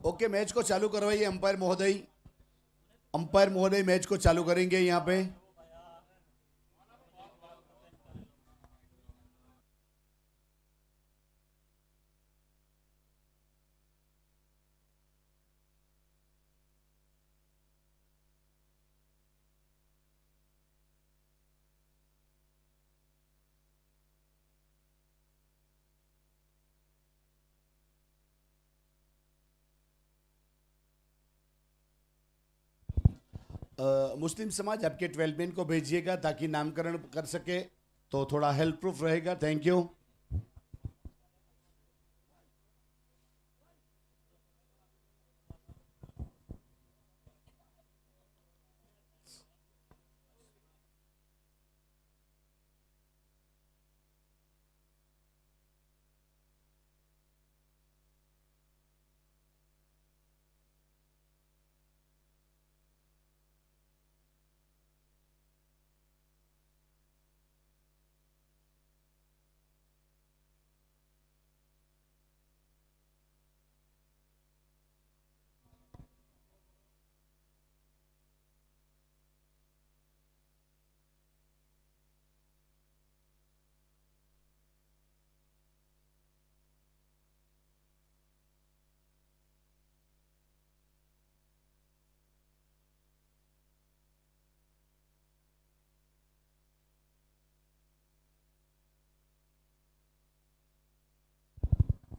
Okay, match को चालू करवाइए अंपायर महोदय। अंपायर महोदय मैच को चालू करेंगे यहाँ पे। मुस्लिम समाज आपके 12 मैन को भेजिएगा ताकि नामकरण कर सके, तो थोड़ा हेल्प प्रूफ रहेगा। Thank you.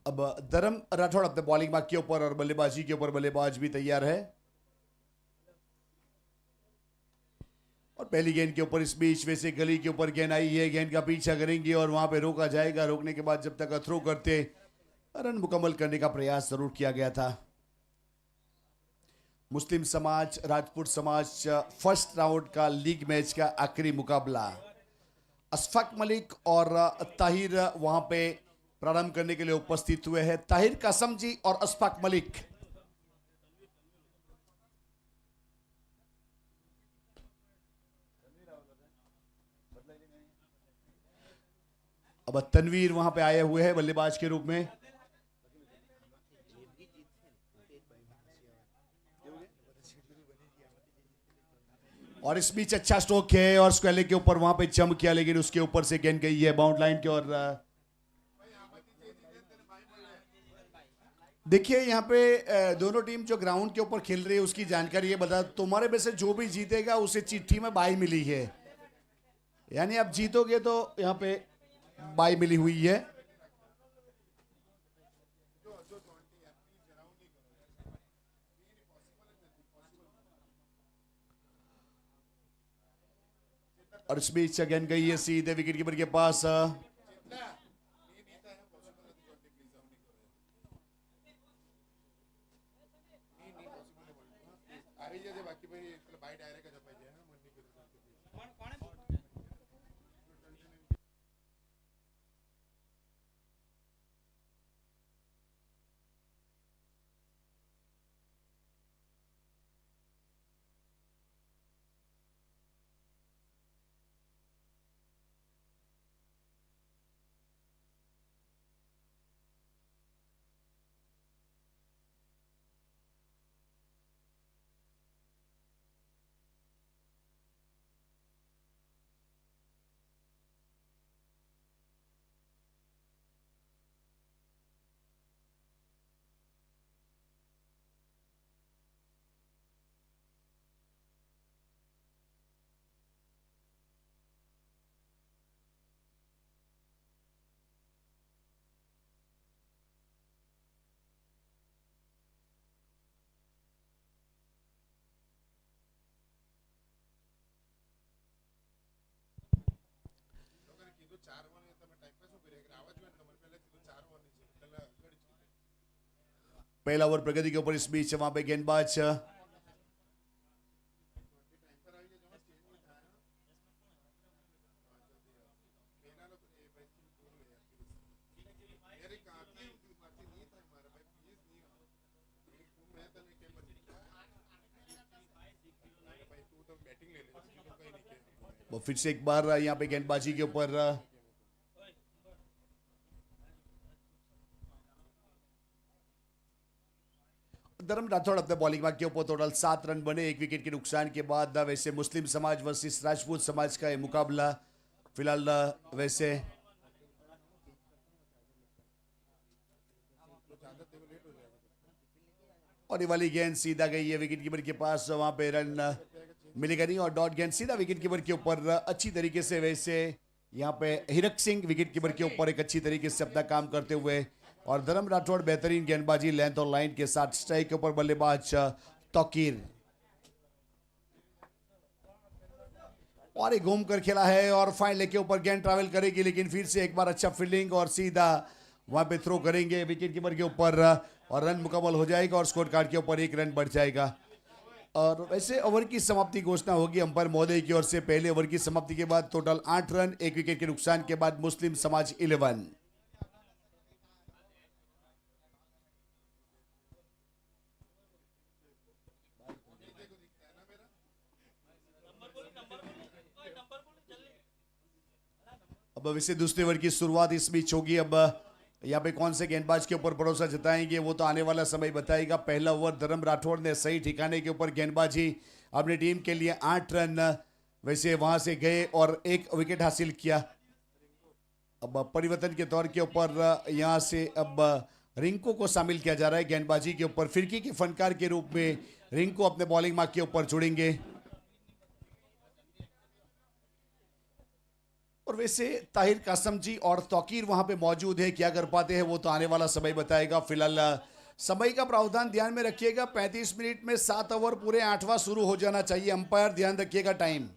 अब धर्म राठौड़ अपने बॉलिंग मार्क के ऊपर और बल्लेबाजी के ऊपर बल्लेबाज भी तैयार है। और पहली गेंद के ऊपर इस बीच वैसे गली के ऊपर गेंद आई है, गेंद का पीछा करेंगे और वहां पे रोका जाएगा। रोकने के बाद जब तक थ्रो करते रन मुकम्मल करने का प्रयास जरूर किया गया था। मुस्लिम समाज राजपूत समाज फर्स्ट राउंड का लीग मैच का आखिरी मुकाबला अशफाक मलिक और ताहिर वहां पे प्रारंभ करने के लिए उपस्थित हुए हैं। ताहिर कासम जी और अशफाक मलिक। अब तनवीर वहां पे आए हुए हैं बल्लेबाज के रूप में। और इस बीच अच्छा स्ट्रोक है और स्क्वेले के ऊपर वहां पे जंप किया, लेकिन उसके ऊपर से गेंद गई है बाउंड लाइन की। और देखिए यहाँ पे दोनों टीम जो ग्राउंड के ऊपर खेल रही है उसकी जानकारी ये बता, तुम्हारे में से जो भी जीतेगा उसे चिट्ठी में बाई मिली है, यानी आप जीतोगे तो यहाँ पे बाई मिली हुई है। और इस बीच गेंद गई है सीधे विकेट कीपर के पास। पहला ओवर प्रगति के ऊपर इस बीच वहां पे गेंदबाज वो फिर से एक बार यहाँ पे गेंदबाजी के ऊपर धर्म राठौड़ अपने बॉलिंग मार्क के ऊपर टोटल 7 रन बने, 1 विकेट के नुकसान के बाद। वैसे मुस्लिम समाज वर्सेस राजपूत समाज का ये मुकाबला फिलहाल वैसे और ये वाली गेंद सीधा गई है विकेट कीपर के पास, वहां पे रन मिलेगा नहीं और डॉट गेंद सीधा विकेट कीपर के ऊपर अच्छी तरीके से। वैसे यहाँ पे हीरक सिंह विकेट कीपर के ऊपर एक अच्छी तरीके से अपना काम करते हुए, और धर्म राठौड़ बेहतरीन गेंदबाजी लेंथ और लाइन के साथ। स्ट्राइक के ऊपर बल्लेबाज तौकीर, और एक घूम कर खेला है और फाइन लेग के ऊपर गेंद ट्रैवल करेगी, लेकिन फिर से एक बार अच्छा फील्डिंग और सीधा वहां पे थ्रो करेंगे विकेट कीपर के ऊपर, और रन मुकम्मल हो जाएगा और स्कोर कार्ड के ऊपर 1 रन बढ़ जाएगा। और वैसे ओवर की समाप्ति घोषणा होगी अंपायर महोदय की ओर से। पहले ओवर की समाप्ति के बाद टोटल 8 रन, 1 विकेट के नुकसान के बाद मुस्लिम समाज 11। अब वैसे दूसरे ओवर की शुरुआत इस बीच होगी। अब यहाँ पे कौन से गेंदबाज के ऊपर भरोसा जताएंगे वो तो आने वाला समय बताएगा। पहला ओवर धर्म राठौड़ ने सही ठिकाने के ऊपर गेंदबाजी अपनी टीम के लिए 8 रन वैसे वहां से गए और 1 विकेट हासिल किया। अब परिवर्तन के तौर के ऊपर यहाँ से अब रिंकू को शामिल किया जा रहा है गेंदबाजी के ऊपर। फिरकी के फनकार के रूप में रिंकू अपने बॉलिंग मार्क के ऊपर जुड़ेंगे। और वैसे ताहिर कासम जी और तौकीर वहां पे मौजूद है, क्या कर पाते हैं वो तो आने वाला समय बताएगा। फिलहाल समय का प्रावधान ध्यान में रखिएगा, 35 मिनट में 7 ओवर पूरे 8वां शुरू हो जाना चाहिए। अंपायर ध्यान रखिएगा टाइम।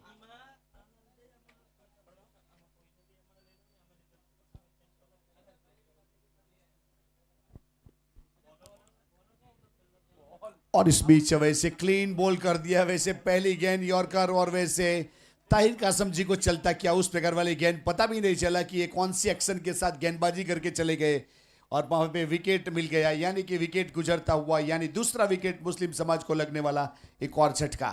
और इस बीच वैसे क्लीन बॉल कर दिया, वैसे पहली गेंद यॉर्कर, और वैसे ताहिर कासम जी को चलता क्या उस प्रकार वाली गेंद, पता भी नहीं चला कि ये कौन सी एक्शन के साथ गेंदबाजी करके चले गए और वहां पे विकेट मिल गया, यानी कि विकेट गुजरता हुआ, यानी दूसरा विकेट मुस्लिम समाज को लगने वाला एक और झटका।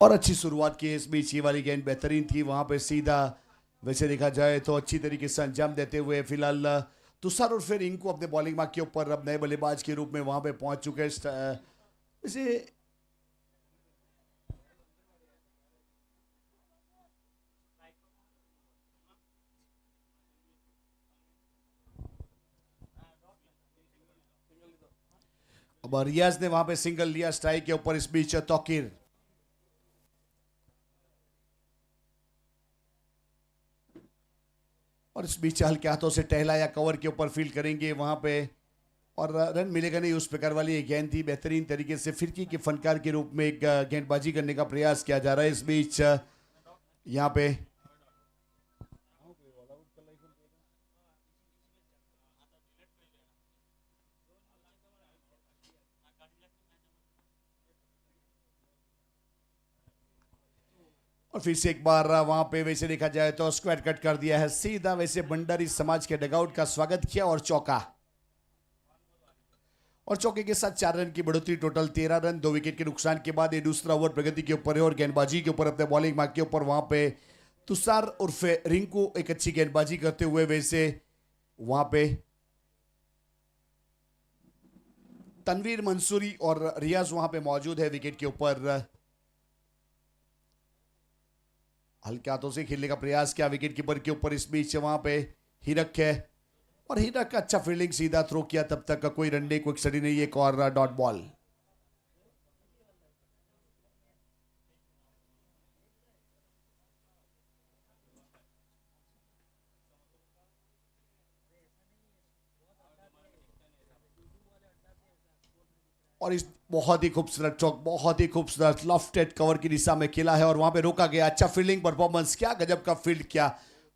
और अच्छी शुरुआत की इस बीच, ये वाली गेंद बेहतरीन थी, वहां पे सीधा वैसे देखा जाए तो अच्छी तरीके से अंजाम देते हुए फिलहाल तुषार और फिर इनको अपने बॉलिंग मार्क के ऊपर अब नए बल्लेबाज के रूप में वहां पे पहुंच चुके हैं। वैसे अब रियाज ने वहां पे सिंगल लिया स्ट्राइक के ऊपर। इस बीच तौकीर, और इस बीच हल्के हाथों से टहलाया, कवर के ऊपर फील्ड करेंगे वहां पे, और रन मिलेगा नहीं उस प्रकार वाली एक गेंद थी। बेहतरीन तरीके से फिरकी के फनकार के रूप में एक गेंदबाजी करने का प्रयास किया जा रहा है। इस बीच यहाँ पे और फिर से एक बार वहां पे वैसे देखा जाए तो स्क्वाड कट कर दिया है सीधा, वैसे भंडारी समाज के डगआउट का स्वागत किया और चौका, और चौके के साथ 4 रन की बढ़ोतरी, टोटल 13 रन, 2 विकेट के नुकसान के बाद। ये दूसरा ओवर प्रगति के ऊपर है और गेंदबाजी के ऊपर अपने बॉलिंग मार्क के ऊपर वहां पे तुषार उर्फे रिंकू एक अच्छी गेंदबाजी करते हुए, वैसे वहां पे तनवीर मंसूरी और रियाज वहां पे मौजूद है विकेट के ऊपर। हल्के हाथों से खेलने का प्रयास किया विकेट कीपर के ऊपर। इस बीच वहां पे हीरक है और हीरक का अच्छा फील्डिंग, सीधा थ्रो किया, तब तक का कोई रन नहीं, कोई स्टडी नहीं, एक और डॉट बॉल। और इस बहुत ही खूबसूरत चौक, बहुत ही खूबसूरत लॉफ्टेड कवर की दिशा में खेला है और वहां पे रोका गया। अच्छा फील्डिंग परफॉर्मेंस, क्या गजब का फील्ड किया।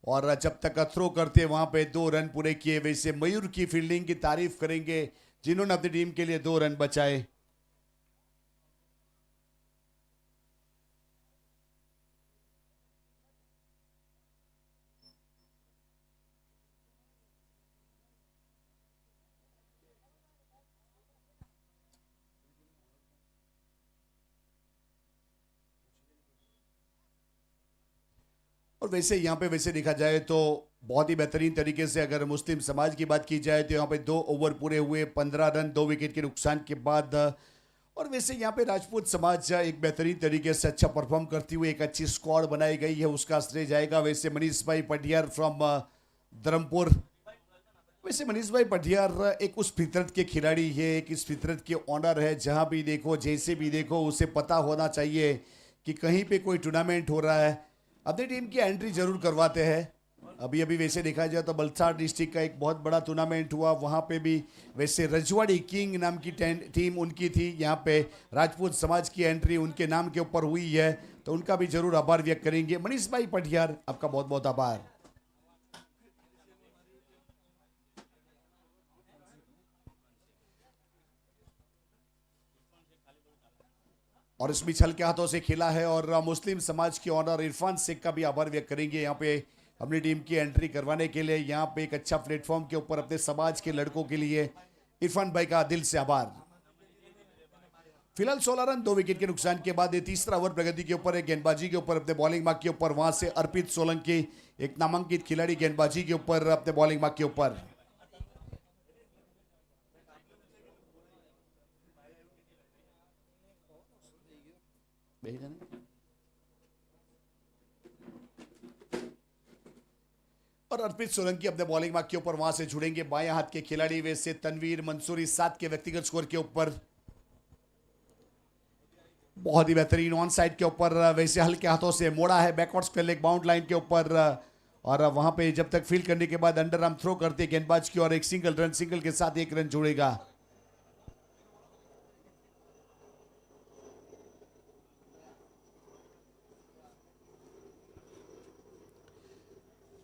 और जब तक थ्रो करते वहां पे 2 रन पूरे किए। वैसे मयूर की फील्डिंग की तारीफ करेंगे जिन्होंने अपनी टीम के लिए 2 रन बचाए। और वैसे यहाँ पे वैसे देखा जाए तो बहुत ही बेहतरीन तरीके से अगर मुस्लिम समाज की बात की जाए तो यहाँ पे 2 ओवर पूरे हुए, 15 रन 2 विकेट के नुकसान के बाद। और वैसे यहाँ पे राजपूत समाज एक बेहतरीन तरीके से अच्छा परफॉर्म करती हुई एक अच्छी स्क्वाड बनाई गई है, उसका श्रेय जाएगा वैसे मनीष भाई पटियार फ्रॉम धर्मपुर। वैसे मनीष भाई पटियार एक उस फितरत के खिलाड़ी है, एक इस फितरत के ऑनर है, जहाँ भी देखो जैसे भी देखो उसे पता होना चाहिए कि कहीं पे कोई टूर्नामेंट हो रहा है, अपनी टीम की एंट्री जरूर करवाते हैं। अभी अभी वैसे देखा जाए तो बलसाड़ डिस्ट्रिक्ट का एक बहुत बड़ा टूर्नामेंट हुआ, वहाँ पे भी वैसे रजवाड़ी किंग नाम की टीम उनकी थी, यहाँ पे राजपूत समाज की एंट्री उनके नाम के ऊपर हुई है, तो उनका भी जरूर आभार व्यक्त करेंगे। मनीष भाई पटियार, आपका बहुत बहुत आभार। और इस बीच हल्के हाथों से खेला है और मुस्लिम समाज के ऑनर इरफान शेख का भी आभार व्यक्त करेंगे यहाँ पे अपनी टीम की एंट्री करवाने के लिए, यहाँ पे एक अच्छा प्लेटफॉर्म के ऊपर अपने समाज के लड़कों के लिए इरफान भाई का दिल से आभार। फिलहाल 16 रन 2 विकेट के नुकसान के बाद ये तीसरा ओवर प्रगति के ऊपर है, गेंदबाजी के ऊपर अपने बॉलिंग मार्क के ऊपर, वहां से अर्पित सोलंकी एक नामांकित खिलाड़ी गेंदबाजी के ऊपर अपने बॉलिंग मार्क के ऊपर। और अर्पित सोलंकी अपने बॉलिंग मार्क के ऊपर वहां से जुड़ेंगे बाएं हाथ के खिलाड़ी वैसे तनवीर मंसूरी 7 के व्यक्तिगत स्कोर के ऊपर। बहुत ही बेहतरीन ऑन साइड के ऊपर वैसे हल्के हाथों से मोड़ा है backward square leg bound line के ऊपर। और वहां पे जब तक फील्ड करने के बाद अंडर आर्म थ्रो करते गेंदबाज की और एक सिंगल के साथ 1 रन जुड़ेगा।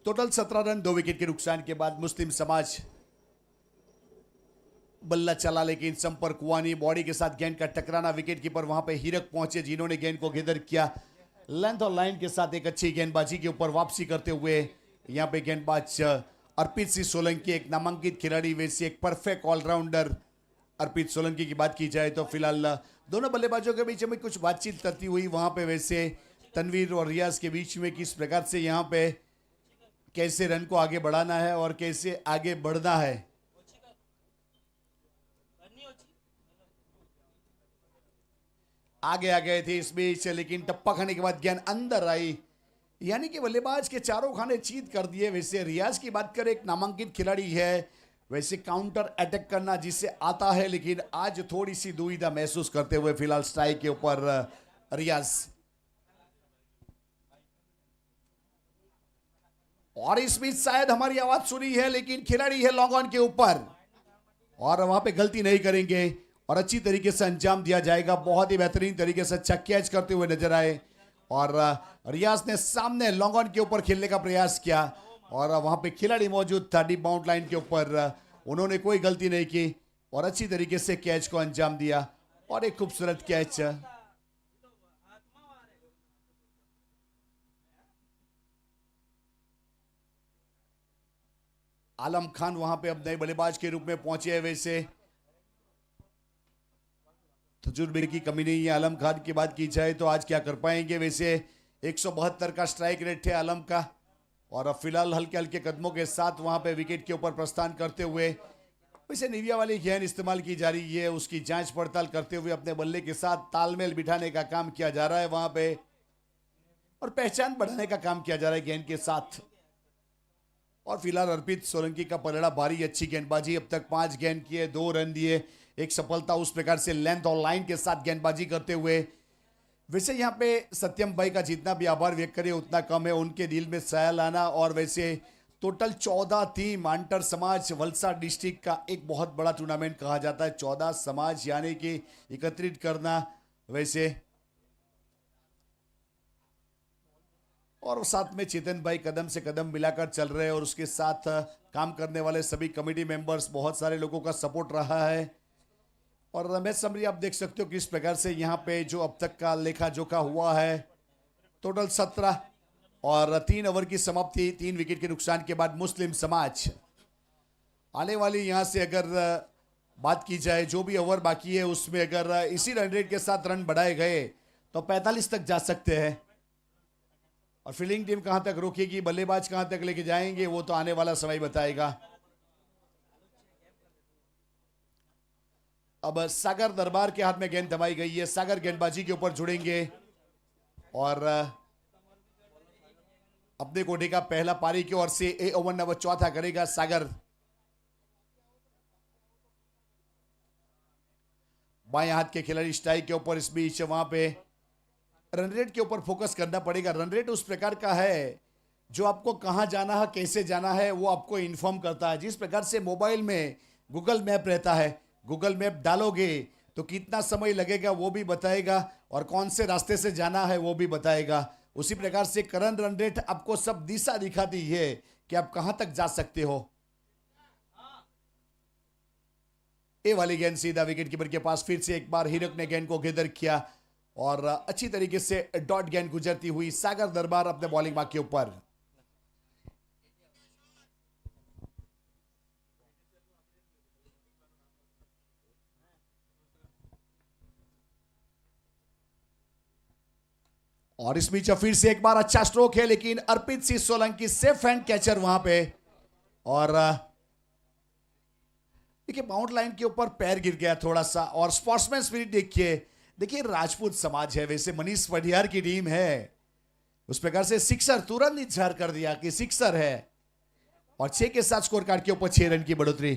टोटल 17 रन 2 विकेट के नुकसान के बाद मुस्लिम समाज बल्ला चला, लेकिन संपर्क हुआ नहीं। बॉडी के साथ गेंद का टकराना, विकेट कीपर वहां पे हीरक पहुंचे जिन्होंने गेंद को गेदर किया। लेंथ और लाइन के साथ एक अच्छी गेंदबाजी के ऊपर वापसी करते हुए यहाँ पे गेंदबाज अर्पित सिंह सोलंकी एक नामांकित खिलाड़ी वैसे एक परफेक्ट ऑलराउंडर अर्पित सोलंकी की बात की जाए तो फिलहाल दोनों बल्लेबाजों के बीच में कुछ बातचीत करती हुई वहां पे वैसे तनवीर और रियाज के बीच में किस प्रकार से यहाँ पे कैसे रन को आगे बढ़ाना है और कैसे आगे बढ़ना है। आगे आ गए थे इस बीच, लेकिन टप्पा खाने के बाद गेंद अंदर आई, यानी कि बल्लेबाज के चारों खाने चीत कर दिए। वैसे रियाज की बात करें, एक नामांकित खिलाड़ी है, वैसे काउंटर अटैक करना जिसे आता है, लेकिन आज थोड़ी सी दुविधा महसूस करते हुए फिलहाल स्ट्राइक के ऊपर रियाज। और इस बीच शायद हमारी आवाज सुनी है, लेकिन खिलाड़ी है लॉन्ग ऑन के ऊपर और वहां पे गलती नहीं करेंगे और अच्छी तरीके से अंजाम दिया जाएगा। बहुत ही बेहतरीन तरीके से अच्छा कैच करते हुए नजर आए और रियाज ने सामने लॉन्ग ऑन के ऊपर खेलने का प्रयास किया और वहां पे खिलाड़ी मौजूद था डीप बाउंड लाइन के ऊपर, उन्होंने कोई गलती नहीं की और अच्छी तरीके से कैच को अंजाम दिया और एक खूबसूरत कैच। आलम खान वहां पे अब नए बल्लेबाज के रूप में पहुंचे हैं, वैसे तजुर्बे की कमी नहीं है आलम खान की बात की जाए तो आज क्या कर पाएंगे। वैसे 172 का स्ट्राइक रेट है आलम का और अब फिलहाल हल्के हल्के कदमों के साथ वहां पे विकेट के ऊपर प्रस्थान करते हुए वैसे निविया वाली गेंद इस्तेमाल की जा रही है, उसकी जांच पड़ताल करते हुए अपने बल्ले के साथ तालमेल बिठाने का काम किया जा रहा है वहां पे और पहचान बढ़ाने का काम किया जा रहा है गेंद के साथ। और फिलहाल अर्पित सोलंकी का पलड़ा भारी, अच्छी गेंदबाजी, अब तक 5 गेंद किए, 2 रन दिए, एक सफलता, उस प्रकार से लेंथ और लाइन के साथ गेंदबाजी करते हुए। वैसे यहाँ पे सत्यम भाई का जितना भी आभार व्यक्त करे उतना कम है, उनके दिल में साया लाना और वैसे टोटल 14 टीम आंटर समाज वलसाड डिस्ट्रिक्ट का एक बहुत बड़ा टूर्नामेंट कहा जाता है। 14 समाज यानी कि एकत्रित करना वैसे, और साथ में चेतन भाई कदम से कदम मिलाकर चल रहे हैं और उसके साथ काम करने वाले सभी कमेटी मेंबर्स, बहुत सारे लोगों का सपोर्ट रहा है। और मैच समरी आप देख सकते हो किस प्रकार से यहाँ पे जो अब तक का लेखा जोखा हुआ है। टोटल 17 और 3 ओवर की समाप्ति 3 विकेट के नुकसान के बाद मुस्लिम समाज आने वाली यहाँ से अगर बात की जाए, जो भी ओवर बाकी है उसमें अगर इसी रन रेट के साथ रन बढ़ाए गए तो 45 तक जा सकते हैं। और फील्डिंग टीम कहां तक रोकेगी, बल्लेबाज कहां तक लेके जाएंगे, वो तो आने वाला समय बताएगा। अब सागर दरबार के हाथ में गेंद दबाई गई है। सागर गेंदबाजी के ऊपर जुड़ेंगे और अपने कोटे का पहला पारी की ओर से ए ओवर नंबर 4 करेगा सागर। बाएं हाथ के खिलाड़ी स्ट्राइक के ऊपर, इस बीच वहां पे रन रेट के ऊपर फोकस करना पड़ेगा। रन रेट उस प्रकार का है जो आपको कहां जाना है, कैसे जाना है, वो आपको इन्फॉर्म करता है। जिस प्रकार से मोबाइल में गूगल मैप रहता है, गूगल मैप डालोगे तो कितना समय लगेगा वो भी बताएगा और कौन से रास्ते से जाना है वो भी बताएगा। उसी प्रकार से करंट रन रेट आपको सब दिशा दिखाती है कि आप कहां तक जा सकते हो। ए वाली गेंद सीधा विकेट कीपर के पास, फिर से एक बार हीरक ने गेंद को गेदर किया और अच्छी तरीके से डॉट गेंद गुजरती हुई सागर दरबार अपने बॉलिंग मार्क के ऊपर। और इस बीच फिर से एक बार अच्छा स्ट्रोक है, लेकिन Arpit Singh Solanki safe hand catcher वहां पे। और देखिए बाउंड लाइन के ऊपर पैर गिर गया थोड़ा सा। और स्पोर्ट्समैन स्पिरिट देखिए राजपूत समाज है, वैसे मनीष वडियार की टीम है, उस प्रकार से सिक्सर तुरंत इजहार कर दिया कि सिक्सर है। और 6 के साथ स्कोर कार्ड के ऊपर 6 रन की बढ़ोतरी।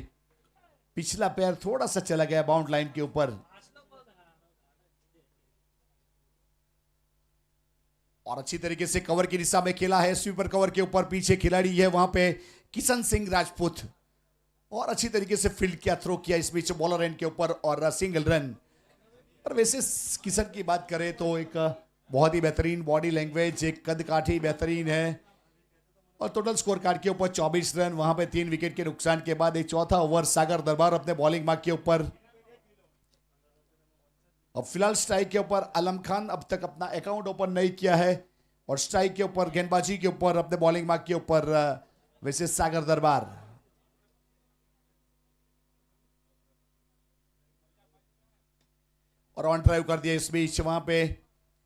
पिछला पैर थोड़ा सा चला गया बाउंड लाइन के ऊपर। और अच्छी तरीके से कवर की दिशा में खेला है, स्वीपर कवर के ऊपर पीछे खिलाड़ी है वहां पे किशन सिंह राजपूत, और अच्छी तरीके से फील्ड किया, थ्रो किया इस बीच बॉलर एंड के ऊपर और सिंगल रन। और वैसे किशन की बात करें तो एक बहुत ही बेहतरीन बॉडी लैंग्वेज, एक कद काठी बेहतरीन है। और टोटल स्कोर कार्ड के ऊपर 24 रन, वहां पे 3 विकेट के नुकसान के बाद एक चौथा ओवर सागर दरबार अपने बॉलिंग मार्क के ऊपर। अब फिलहाल स्ट्राइक के ऊपर आलम खान अब तक अपना अकाउंट ओपन नहीं किया है और स्ट्राइक के ऊपर गेंदबाजी के ऊपर अपने बॉलिंग मार्क के ऊपर वैसे सागर दरबार। और ऑन ड्राइव कर दिया इस बीच वहां पे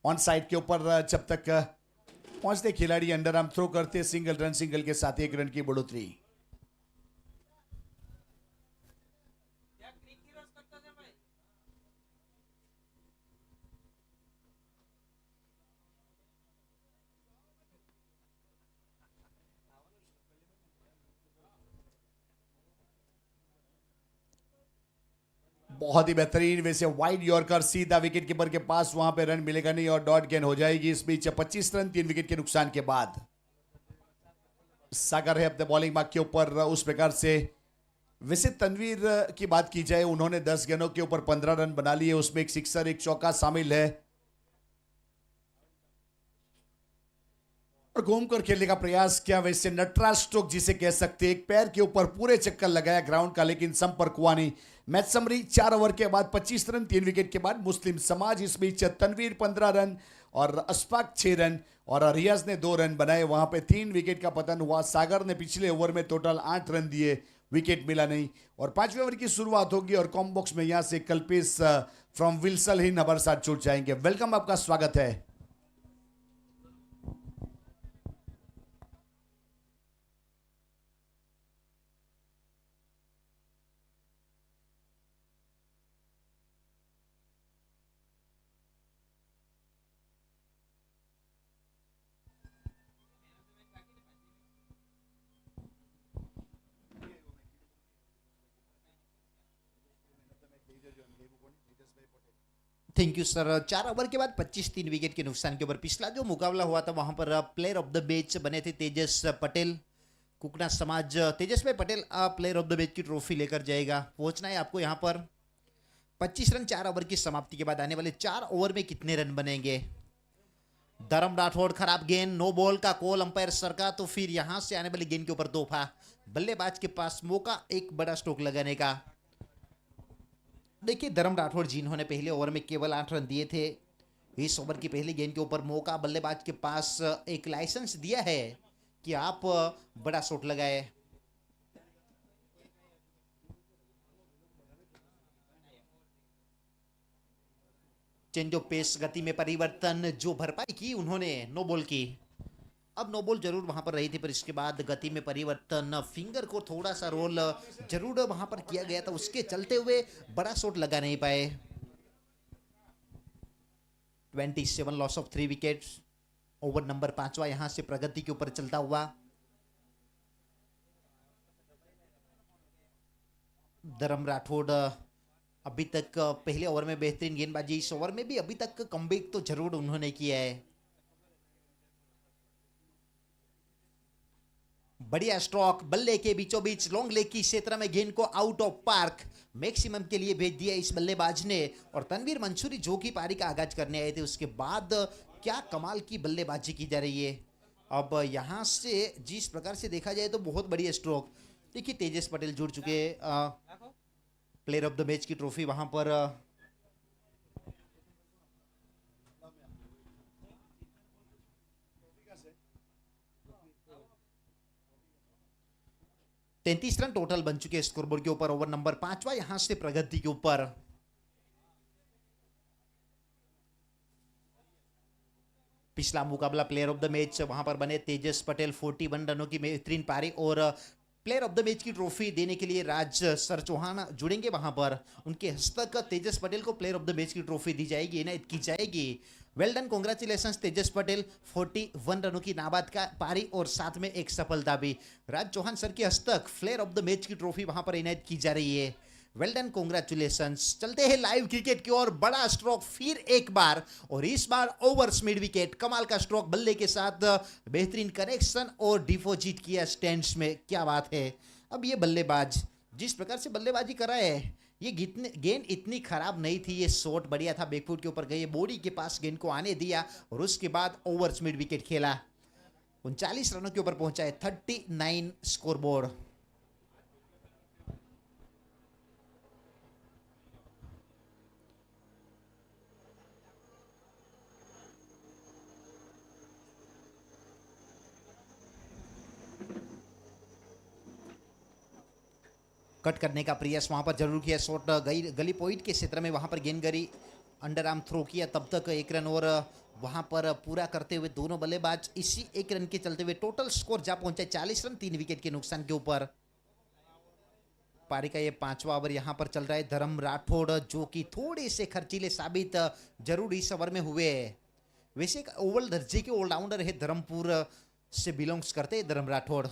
ऑन साइड के ऊपर जब तक पहुंचते खिलाड़ी अंडर आर्म थ्रो करते, सिंगल रन, सिंगल के साथ 1 रन की बढ़ोतरी। बहुत ही बेहतरीन वैसे वाइड यॉर्कर सीधा विकेट कीपर के पास, वहां पे रन मिलेगा नहीं और डॉट गेंद हो जाएगी। इस बीच 25 रन 3 विकेट के नुकसान के बाद सागर है अपने बॉलिंग मार्क के ऊपर। उस प्रकार से वैसे तनवीर की बात की जाए, उन्होंने 10 गेंदों के ऊपर 15 रन बना लिए, उसमें एक सिक्सर एक चौका शामिल है। और घूमकर खेलने का प्रयास किया, वैसे नटराज स्ट्रोक जिसे कह सकते, एक पैर के ऊपर पूरे चक्कर लगाया ग्राउंड का, लेकिन संपर्क हुआ नहीं। मैच समरी 4 ओवर के बाद 25 रन 3 विकेट के बाद मुस्लिम समाज। इस बीच तनवीर 15 रन और अशफाक 6 रन और रियाज ने 2 रन बनाए, वहां पे 3 विकेट का पतन हुआ। सागर ने पिछले ओवर में टोटल 8 रन दिए, विकेट मिला नहीं। और 5वें ओवर की शुरुआत होगी और कॉम बॉक्स में यहां से कल्पेश फ्रॉम विल्सल हिंद हमारे साथ जुड़ जाएंगे। वेलकम, आपका स्वागत है। Thank you sir. 4 ओवर के बाद 25 3 विकेट के नुकसान के ऊपर पिछला जो मुकाबला हुआ था वहां पर प्लेयर ऑफ द मैच बने थे तेजस Patel, Kukna Samaj Tejasvi Patel player of the match की ट्रॉफी लेकर जाएगा। पहुंचना है आपको यहाँ पर। 25 रन 4 ओवर की समाप्ति के बाद आने वाले 4 ओवर में कितने रन बनेंगे। धर्म राठौड़ खराब गेंद, नो बॉल का कॉल अंपायर सर का, तो फिर यहां से आने वाली गेंद के ऊपर तोहफा। बल्लेबाज के पास मौका एक बड़ा स्ट्रोक लगाने का। देखिए धर्म राठौड़ जिन्होंने पहले ओवर में केवल 8 रन दिए थे, इस ओवर की पहली गेंद के ऊपर मौका। बल्लेबाज के पास एक लाइसेंस दिया है कि आप बड़ा शॉट लगाए। चेंज ऑफ पेस, गति में परिवर्तन, जो भरपाई की उन्होंने नो बॉल की। अब नो बॉल जरूर वहां पर रही थी, पर इसके बाद गति में परिवर्तन, फिंगर को थोड़ा सा रोल जरूर वहां पर किया गया था, उसके चलते हुए बड़ा शॉट लगा नहीं पाए। 27 loss of 3 wickets. Over number 5वां यहां से प्रगति के ऊपर चलता हुआ। धर्म राठौड़ अभी तक पहले ओवर में बेहतरीन गेंदबाजी, इस ओवर में भी अभी तक कमबैक तो जरूर उन्होंने किया है। बढ़िया स्ट्रोक, बल्ले के बीचों बीच लॉन्ग लेग की क्षेत्र में गेंद को आउट ऑफ पार्क मैक्सिमम के लिए भेज दिया इस बल्लेबाज ने। और तनवीर मंसूरी जो कि पारी का आगाज करने आए थे, उसके बाद क्या कमाल की बल्लेबाजी की जा रही है। अब यहां से जिस प्रकार से देखा जाए तो बहुत बढ़िया स्ट्रोक। देखिए तेजस पटेल जुड़ चुके प्लेयर ऑफ द मैच की ट्रॉफी वहां पर 33 रन टोटल बन चुके हैं स्कोरबोर्ड के ऊपर। ओवर नंबर 5वां यहां से प्रगति के ऊपर। पिछला मुकाबला प्लेयर ऑफ द मैच वहां पर बने तेजस पटेल, 41 रनों की बेहतरीन पारी। और प्लेयर ऑफ द मैच की ट्रॉफी देने के लिए राज सर चौहान जुड़ेंगे वहां पर। उनके हस्तक तेजस पटेल को प्लेयर ऑफ द मैच की ट्रॉफी दी जाएगी, इनायत की जाएगी। वेल डन, कॉन्ग्रेचुलेशन तेजस पटेल। 41 रनों की नाबाद का पारी और साथ में एक सफलता भी। राज चौहान सर के हस्तक प्लेयर ऑफ द मैच की ट्रॉफी वहां पर इनायत की जा रही है। Well done, congratulations. चलते हैं लाइव क्रिकेट की ओर। बड़ा स्ट्रोक फिर एक बार, और इस बार ओवर्स मिड विकेट। कमाल का स्ट्रोक, बल्ले के साथ बेहतरीन कनेक्शन और डिपॉजिट किया स्टैंड्स में। क्या बात है। अब ये बल्लेबाज जिस प्रकार से बल्लेबाजी कर रहा है, ये गेंद इतनी खराब नहीं थी, ये शॉट बढ़िया था, बैकफुट के ऊपर गई, बॉडी के पास गेंद को आने दिया और उसके बाद ओवर्स मिड विकेट खेला। 39 रनों के ऊपर पहुंचा है। 39 स्कोरबोर्ड। कट करने का प्रयास वहां पर जरूर किया। शॉट गई गली पॉइंट के क्षेत्र में, वहां पर गेंद गई, अंडर आर्म थ्रो किया, तब तक 1 रन और वहां पर पूरा करते हुए दोनों बल्लेबाज इसी 1 रन के चलते हुए टोटल स्कोर जा पहुंचा 40 रन 3 विकेट के नुकसान के ऊपर। पारी का ये 5वां ओवर यहां पर चल रहा है। धर्म राठौड़ जो कि थोड़े से खर्चीले साबित जरूर इस ओवर में हुए। वैसे एक ओवल दर्जे के ऑलराउंडर है, धर्मपुर से बिलोंग्स करते हैं धर्म राठौड़।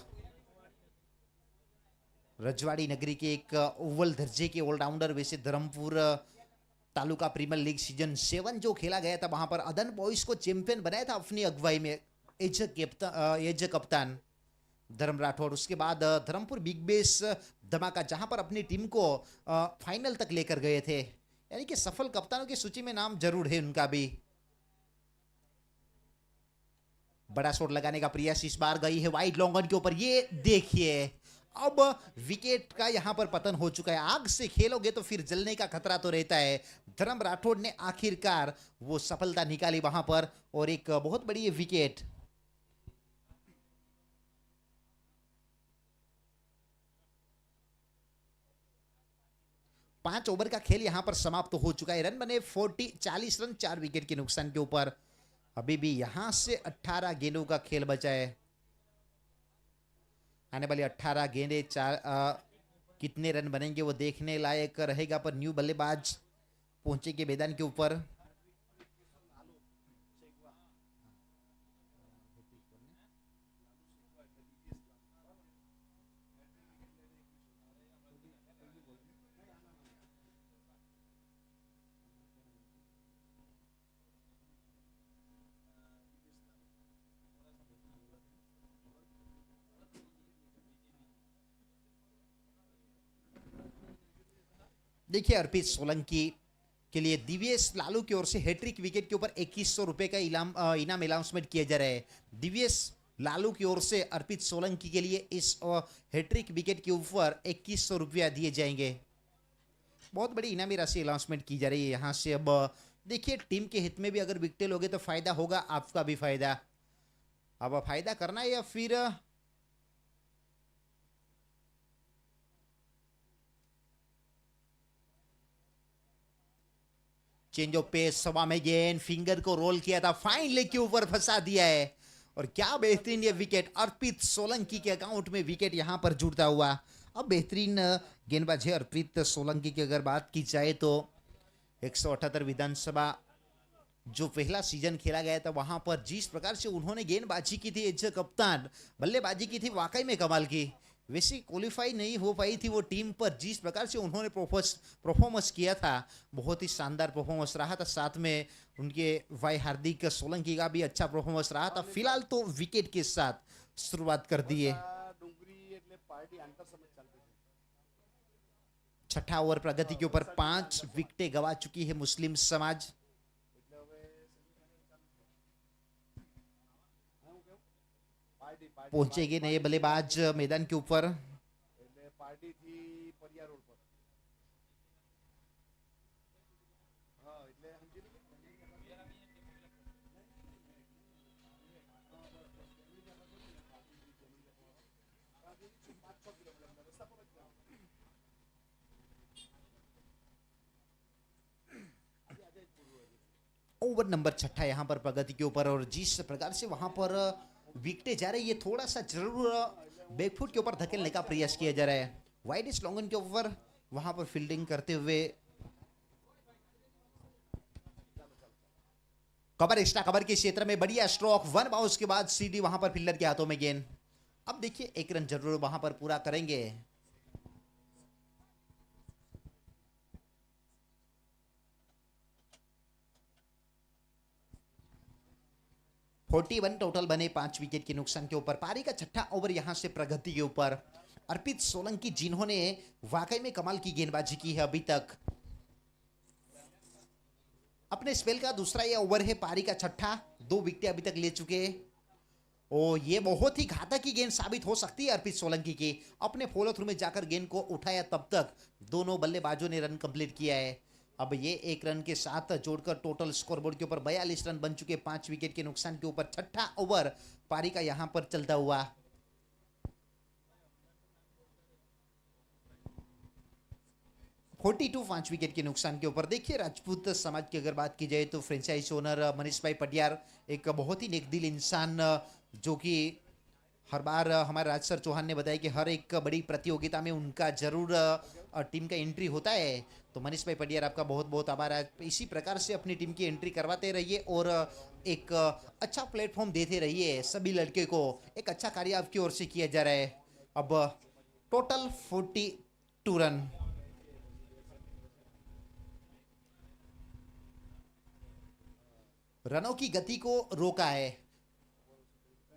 रजवाड़ी नगरी के एक ओवल दर्जे के ऑलराउंडर। वैसे Dharampur taluka premier league season 7 जो खेला गया था, वहां पर अदन बॉयज को चैंपियन बनाया था अपनी अगुवाई में एज कप्तान धर्म राठौड़। उसके बाद धर्मपुर बिग बेस धमाका, जहां पर अपनी टीम को फाइनल तक लेकर गए थे, यानी कि सफल कप्तानों की सूची में नाम जरूर है उनका भी। बड़ा शॉट लगाने का प्रयास इस बार गई है वाइड लॉन्ग ऑन के ऊपर। ये देखिए अब विकेट का यहां पर पतन हो चुका है। आग से खेलोगे तो फिर जलने का खतरा तो रहता है। धर्म राठौड़ ने आखिरकार वो सफलता निकाली वहां पर, और एक बहुत बड़ी विकेट। पांच ओवर का खेल यहां पर समाप्त हो चुका है। रन बने 40 रन 4 विकेट के नुकसान के ऊपर। अभी भी यहां से 18 गेंदों का खेल बचा है। आने वाली 18 गेंदे कितने रन बनेंगे वो देखने लायक रहेगा। पर न्यू बल्लेबाज पहुंचे के मैदान के ऊपर। देखिए अर्पित सोलंकी के लिए दिव्येश लालू की ओर से हैट्रिक विकेट के ऊपर 2100 रुपए का इनाम अनाउंसमेंट किया जा रहा है। दिव्येश लालू की ओर से अर्पित सोलंकी के लिए इस हैट्रिक विकेट के ऊपर 2100 रुपया दिए जाएंगे। बहुत बड़ी इनामी राशि अनाउंसमेंट की जा रही है यहाँ से। अब देखिए टीम के हित में भी अगर विकेट लोगे तो फायदा होगा, आपका भी फायदा। अब फायदा करना है या फिर चेंज ऑफ पेस, सवा में गेंद, फिंगर को रोल किया था, फाइन लेग के ऊपर फंसा दिया है। और क्या बेहतरीन ये विकेट, अर्पित सोलंकी के अकाउंट में विकेट यहां पर जुड़ता हुआ। अब बेहतरीन गेंदबाज है अर्पित सोलंकी की अगर बात की जाए तो 178 विधानसभा जो पहला सीजन खेला गया था वहां पर जिस प्रकार से उन्होंने गेंदबाजी की थी एज कप्तान, बल्लेबाजी की थी, वाकई में कमाल की। वैसे क्वालिफाई नहीं हो पाई थी वो टीम, पर जिस प्रकार से उन्होंने परफॉर्मेंस किया था बहुत ही शानदार परफॉर्मेंस रहा था। साथ में उनके भाई हार्दिक सोलंकी का भी अच्छा परफॉर्मेंस रहा था। फिलहाल तो विकेट के साथ शुरुआत कर दी है। छठा ओवर प्रगति के ऊपर 5 विकेटें गवा चुकी है मुस्लिम समाज। पहुंचेंगे नए बल्लेबाज मैदान के ऊपर। ओवर नंबर छठा यहां पर प्रगति के ऊपर, और जिस प्रकार से वहां पर विकेटें जा रही है थोड़ा सा जरूर बैकफुट के ऊपर धकेलने का प्रयास किया जा रहा है। वाइड इस लॉन्गन के ऊपर वहां पर फील्डिंग करते हुए कवर, एक्स्ट्रा कवर के क्षेत्र में बढ़िया स्ट्रोक, 1 बाउंस के बाद सीधी वहां पर फील्डर के हाथों में गेंद। अब देखिए 1 रन जरूर वहां पर पूरा करेंगे। फोर्टी 41 टोटल बने 5 विकेट के नुकसान के ऊपर। पारी का छठा ओवर यहां से प्रगति के ऊपर। अर्पित सोलंकी जिन्होंने वाकई में कमाल की गेंदबाजी की है अभी तक, अपने स्पेल का दूसरा ये ओवर है, पारी का छठा, 2 विकेट अभी तक ले चुके। ओ ये बहुत ही घातक की गेंद साबित हो सकती है अर्पित सोलंकी की। अपने फॉलो थ्रू में जाकर गेंद को उठाया, तब तक दोनों बल्लेबाजों ने रन कंप्लीट किया है। अब ये 1 रन के साथ जोड़कर टोटल स्कोरबोर्ड के ऊपर 42 रन बन चुके 5 विकेट के नुकसान के ऊपर। छठा ओवर पारी का यहां पर चलता हुआ। फोर्टी 5 विकेट के नुकसान के ऊपर। देखिए राजपूत समाज की अगर बात की जाए तो फ्रेंचाइज ओनर मनीष भाई पटियार एक बहुत ही नेकदिल इंसान, जो कि हर बार हमारे राज सर चौहान ने बताया कि हर एक बड़ी प्रतियोगिता में उनका जरूर टीम का एंट्री होता है। तो मनीष भाई पटियार आपका बहुत बहुत आभार है। इसी प्रकार से अपनी टीम की एंट्री करवाते रहिए और एक अच्छा प्लेटफॉर्म देते रहिए सभी लड़के को। एक अच्छा कार्य आपकी ओर से किया जा रहा है। अब टोटल 42 रन। रनों की गति को रोका है,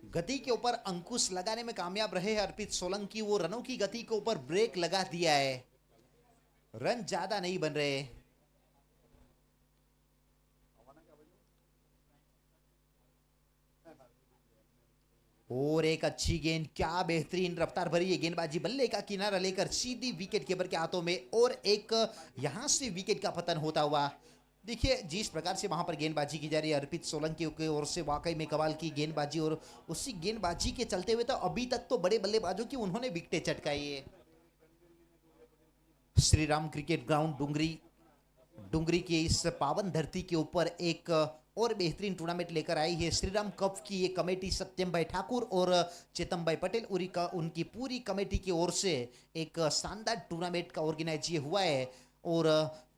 गति के ऊपर अंकुश लगाने में कामयाब रहे अर्पित सोलंकी। वो रनों की गति के ऊपर ब्रेक लगा दिया है, रन ज्यादा नहीं बन रहे। और एक अच्छी गेंद, क्या बेहतरीन रफ्तार भरी है गेंदबाजी, बल्ले का किनारा लेकर सीधी विकेट कीपर के हाथों में, और एक यहां से विकेट का पतन होता हुआ। देखिए जिस प्रकार से वहां पर गेंदबाजी की जा रही है अर्पित सोलंकी की ओर से, वाकई में कमाल की गेंदबाजी, और उसी गेंदबाजी के चलते हुए तो अभी तक तो बड़े बल्लेबाजों की उन्होंने विकेटें चटकाई है। श्री राम क्रिकेट ग्राउंड डुंगरी की इस पावन धरती के ऊपर एक और बेहतरीन टूर्नामेंट लेकर आई है श्री राम कप की ये कमेटी। सत्यम भाई ठाकुर और चेतन भाई पटेल उनकी पूरी कमेटी की ओर से एक शानदार टूर्नामेंट का ऑर्गेनाइज ये हुआ है, और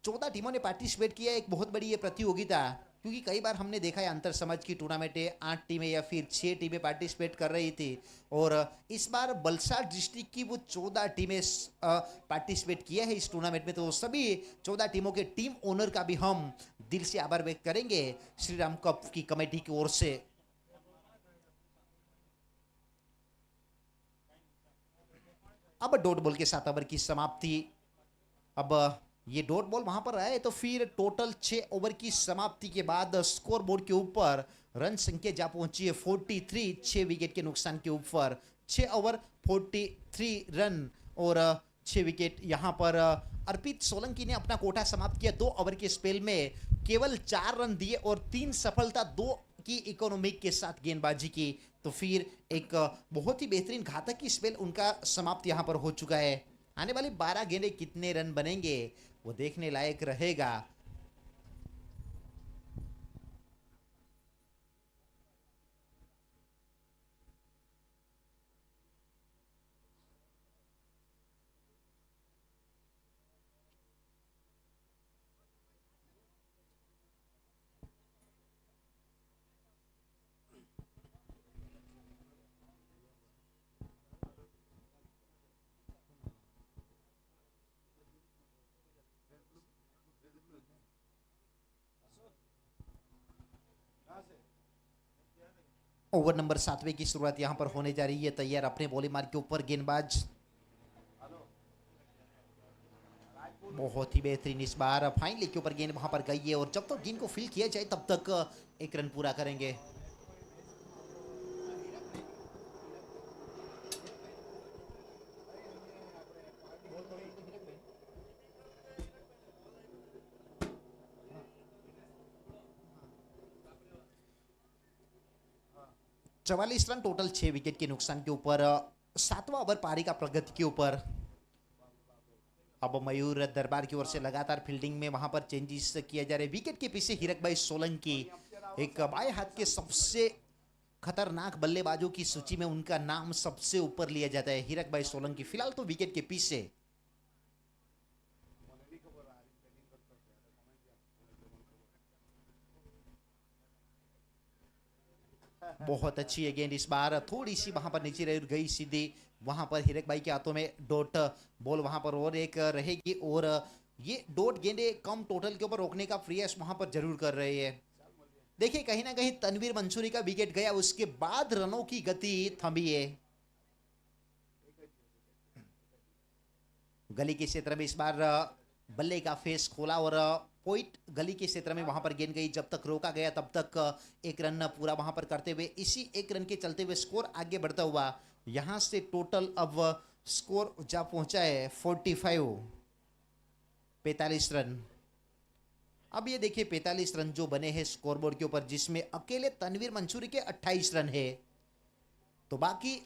14 टीमों ने पार्टिसिपेट किया। एक बहुत बड़ी ये प्रतियोगिता, क्योंकि कई बार हमने देखा है अंतर समाज की टूर्नामेंट 8 टीमें या फिर 6 टीमें पार्टिसिपेट कर रही थी, और इस बार वलसाड़ डिस्ट्रिक्ट की वो 14 टीमें पार्टिसिपेट किया है इस टूर्नामेंट में। तो सभी 14 टीमों के टीम ओनर का भी हम दिल से आभार व्यक्त करेंगे श्री राम कप की कमेटी की ओर से। अब डॉट बॉल के साथ ओवर की समाप्ति। अब ये डॉट बॉल वहां पर आए तो फिर टोटल 6 ओवर की समाप्ति के बाद स्कोर बोर्ड के ऊपर रन संख्या जा पहुंची है 43, 6 विकेट के नुकसान के ऊपर। 6 ओवर 43 रन और 6 विकेट। यहाँ पर अर्पित सोलंकी ने अपना कोटा समाप्त किया 2 ओवर के स्पेल में, केवल 4 रन दिए और 3 सफलता 2 की इकोनॉमिक के साथ गेंदबाजी की। तो फिर एक बहुत ही बेहतरीन घातक की स्पेल उनका समाप्त यहाँ पर हो चुका है। आने वाली 12 गेंदें कितने रन बनेंगे वो देखने लायक रहेगा। ओवर नंबर 7वें की शुरुआत यहां पर होने जा रही है। तैयार अपने बॉली मार्क के ऊपर गेंदबाज, बहुत ही बेहतरीन इस बार फाइन लेग के ऊपर गेंद वहां पर गई है और जब तक गेंद को फील किया जाए तब तक 1 रन पूरा करेंगे। चवालीस रन टोटल 6 विकेट के नुकसान के ऊपर। 7वां ओवर पारी का प्रगति के ऊपर। अब मयूर दरबार की ओर से लगातार फील्डिंग में वहां पर चेंजेस किया जा रहे। विकेट के पीछे हीरक भाई सोलंकी, एक बाएं हाथ के सबसे खतरनाक बल्लेबाजों की सूची में उनका नाम सबसे ऊपर लिया जाता है, हीरक भाई सोलंकी। फिलहाल तो विकेट के पीछे। बहुत अच्छी है गेंद इस बार, थोड़ी सी वहां पर नीचे रह गई सीधी। वहां पर हीरक भाई के हाथों में डॉट बॉल वहां पर और एक रहेगी और ये डॉट गेंदे कम टोटल के ऊपर रोकने का प्रयास वहां पर जरूर कर रहे हैं। देखिए कहीं ना कहीं तनवीर मंसूरी का विकेट गया, उसके बाद रनों की गति थमी है। गली के क्षेत्र में इस बार बल्ले का फेस खोला और पॉइंट गली के क्षेत्र में वहां पर गेंद गई। जब तक रोका गया तब तक 1 रन पूरा वहां पर करते हुए, इसी 1 रन के चलते हुए स्कोर आगे बढ़ता हुआ यहां से टोटल अब स्कोर जा पहुंचा है 45 रन। अब ये देखिए 45 रन जो बने हैं स्कोरबोर्ड के ऊपर, जिसमें अकेले तनवीर मंसूरी के 28 रन है। तो बाकी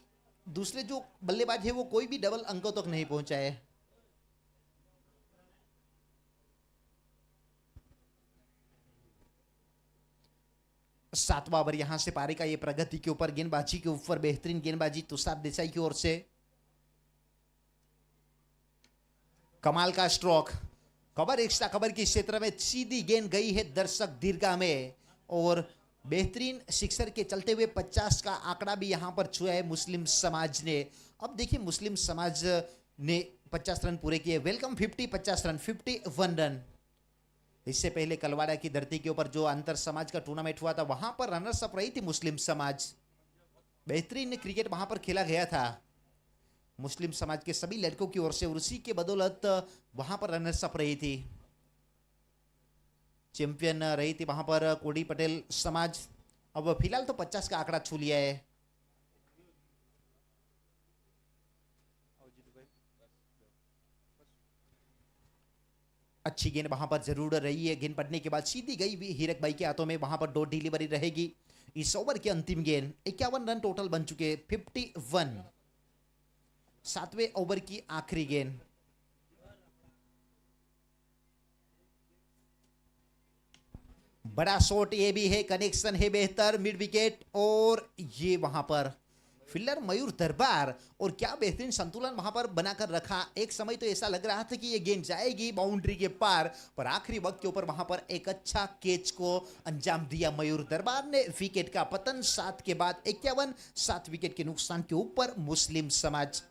दूसरे जो बल्लेबाज है वो कोई भी डबल अंकों तक नहीं पहुंचा है। सातवां ओवर यहां से पारी का ये प्रगति के ऊपर, गेंदबाजी के ऊपर बेहतरीन गेंदबाजी तुषार देसाई की ओर से। कमाल का स्ट्रोक, कवर एक्स्ट्रा कवर के क्षेत्र में सीधी गेंद गई है दर्शक दीर्घा में और बेहतरीन सिक्सर के चलते हुए 50 का आंकड़ा भी यहां पर छुआ है मुस्लिम समाज ने। अब देखिए मुस्लिम समाज ने 50 रन पूरे किए। Welcome 50 run, 51 run. इससे पहले कलवाड़ा की धरती के ऊपर जो अंतर समाज का टूर्नामेंट हुआ था वहां पर रनर्स अप रही थी मुस्लिम समाज। बेहतरीन क्रिकेट वहां पर खेला गया था मुस्लिम समाज के सभी लड़कों की ओर से और उसी के बदौलत वहां पर रनर्स अप रही थी, चैंपियन रही थी वहां पर कोडी पटेल समाज। अब फिलहाल तो 50 का आंकड़ा छू लिया है। अच्छी गेंद वहां पर जरूर रही है, गेंद पड़ने के बाद सीधी गई भी हीरक भाई के हाथों में, वहां पर डॉट डिलीवरी रहेगी। इस ओवर की अंतिम गेंद 51 रन टोटल बन चुके, 51। 7वें ओवर की आखिरी गेंद। बड़ा शॉट ये भी है, कनेक्शन है बेहतर, मिड विकेट और ये वहां पर फील्डर मयूर दरबार और क्या बेहतरीन संतुलन वहां पर बनाकर रखा। एक समय तो ऐसा लग रहा था कि ये गेंद जाएगी बाउंड्री के पार, पर आखिरी वक्त के ऊपर वहां पर एक अच्छा कैच को अंजाम दिया मयूर दरबार ने। विकेट का पतन 7 के बाद 51, 7 विकेट के नुकसान के ऊपर मुस्लिम समाज।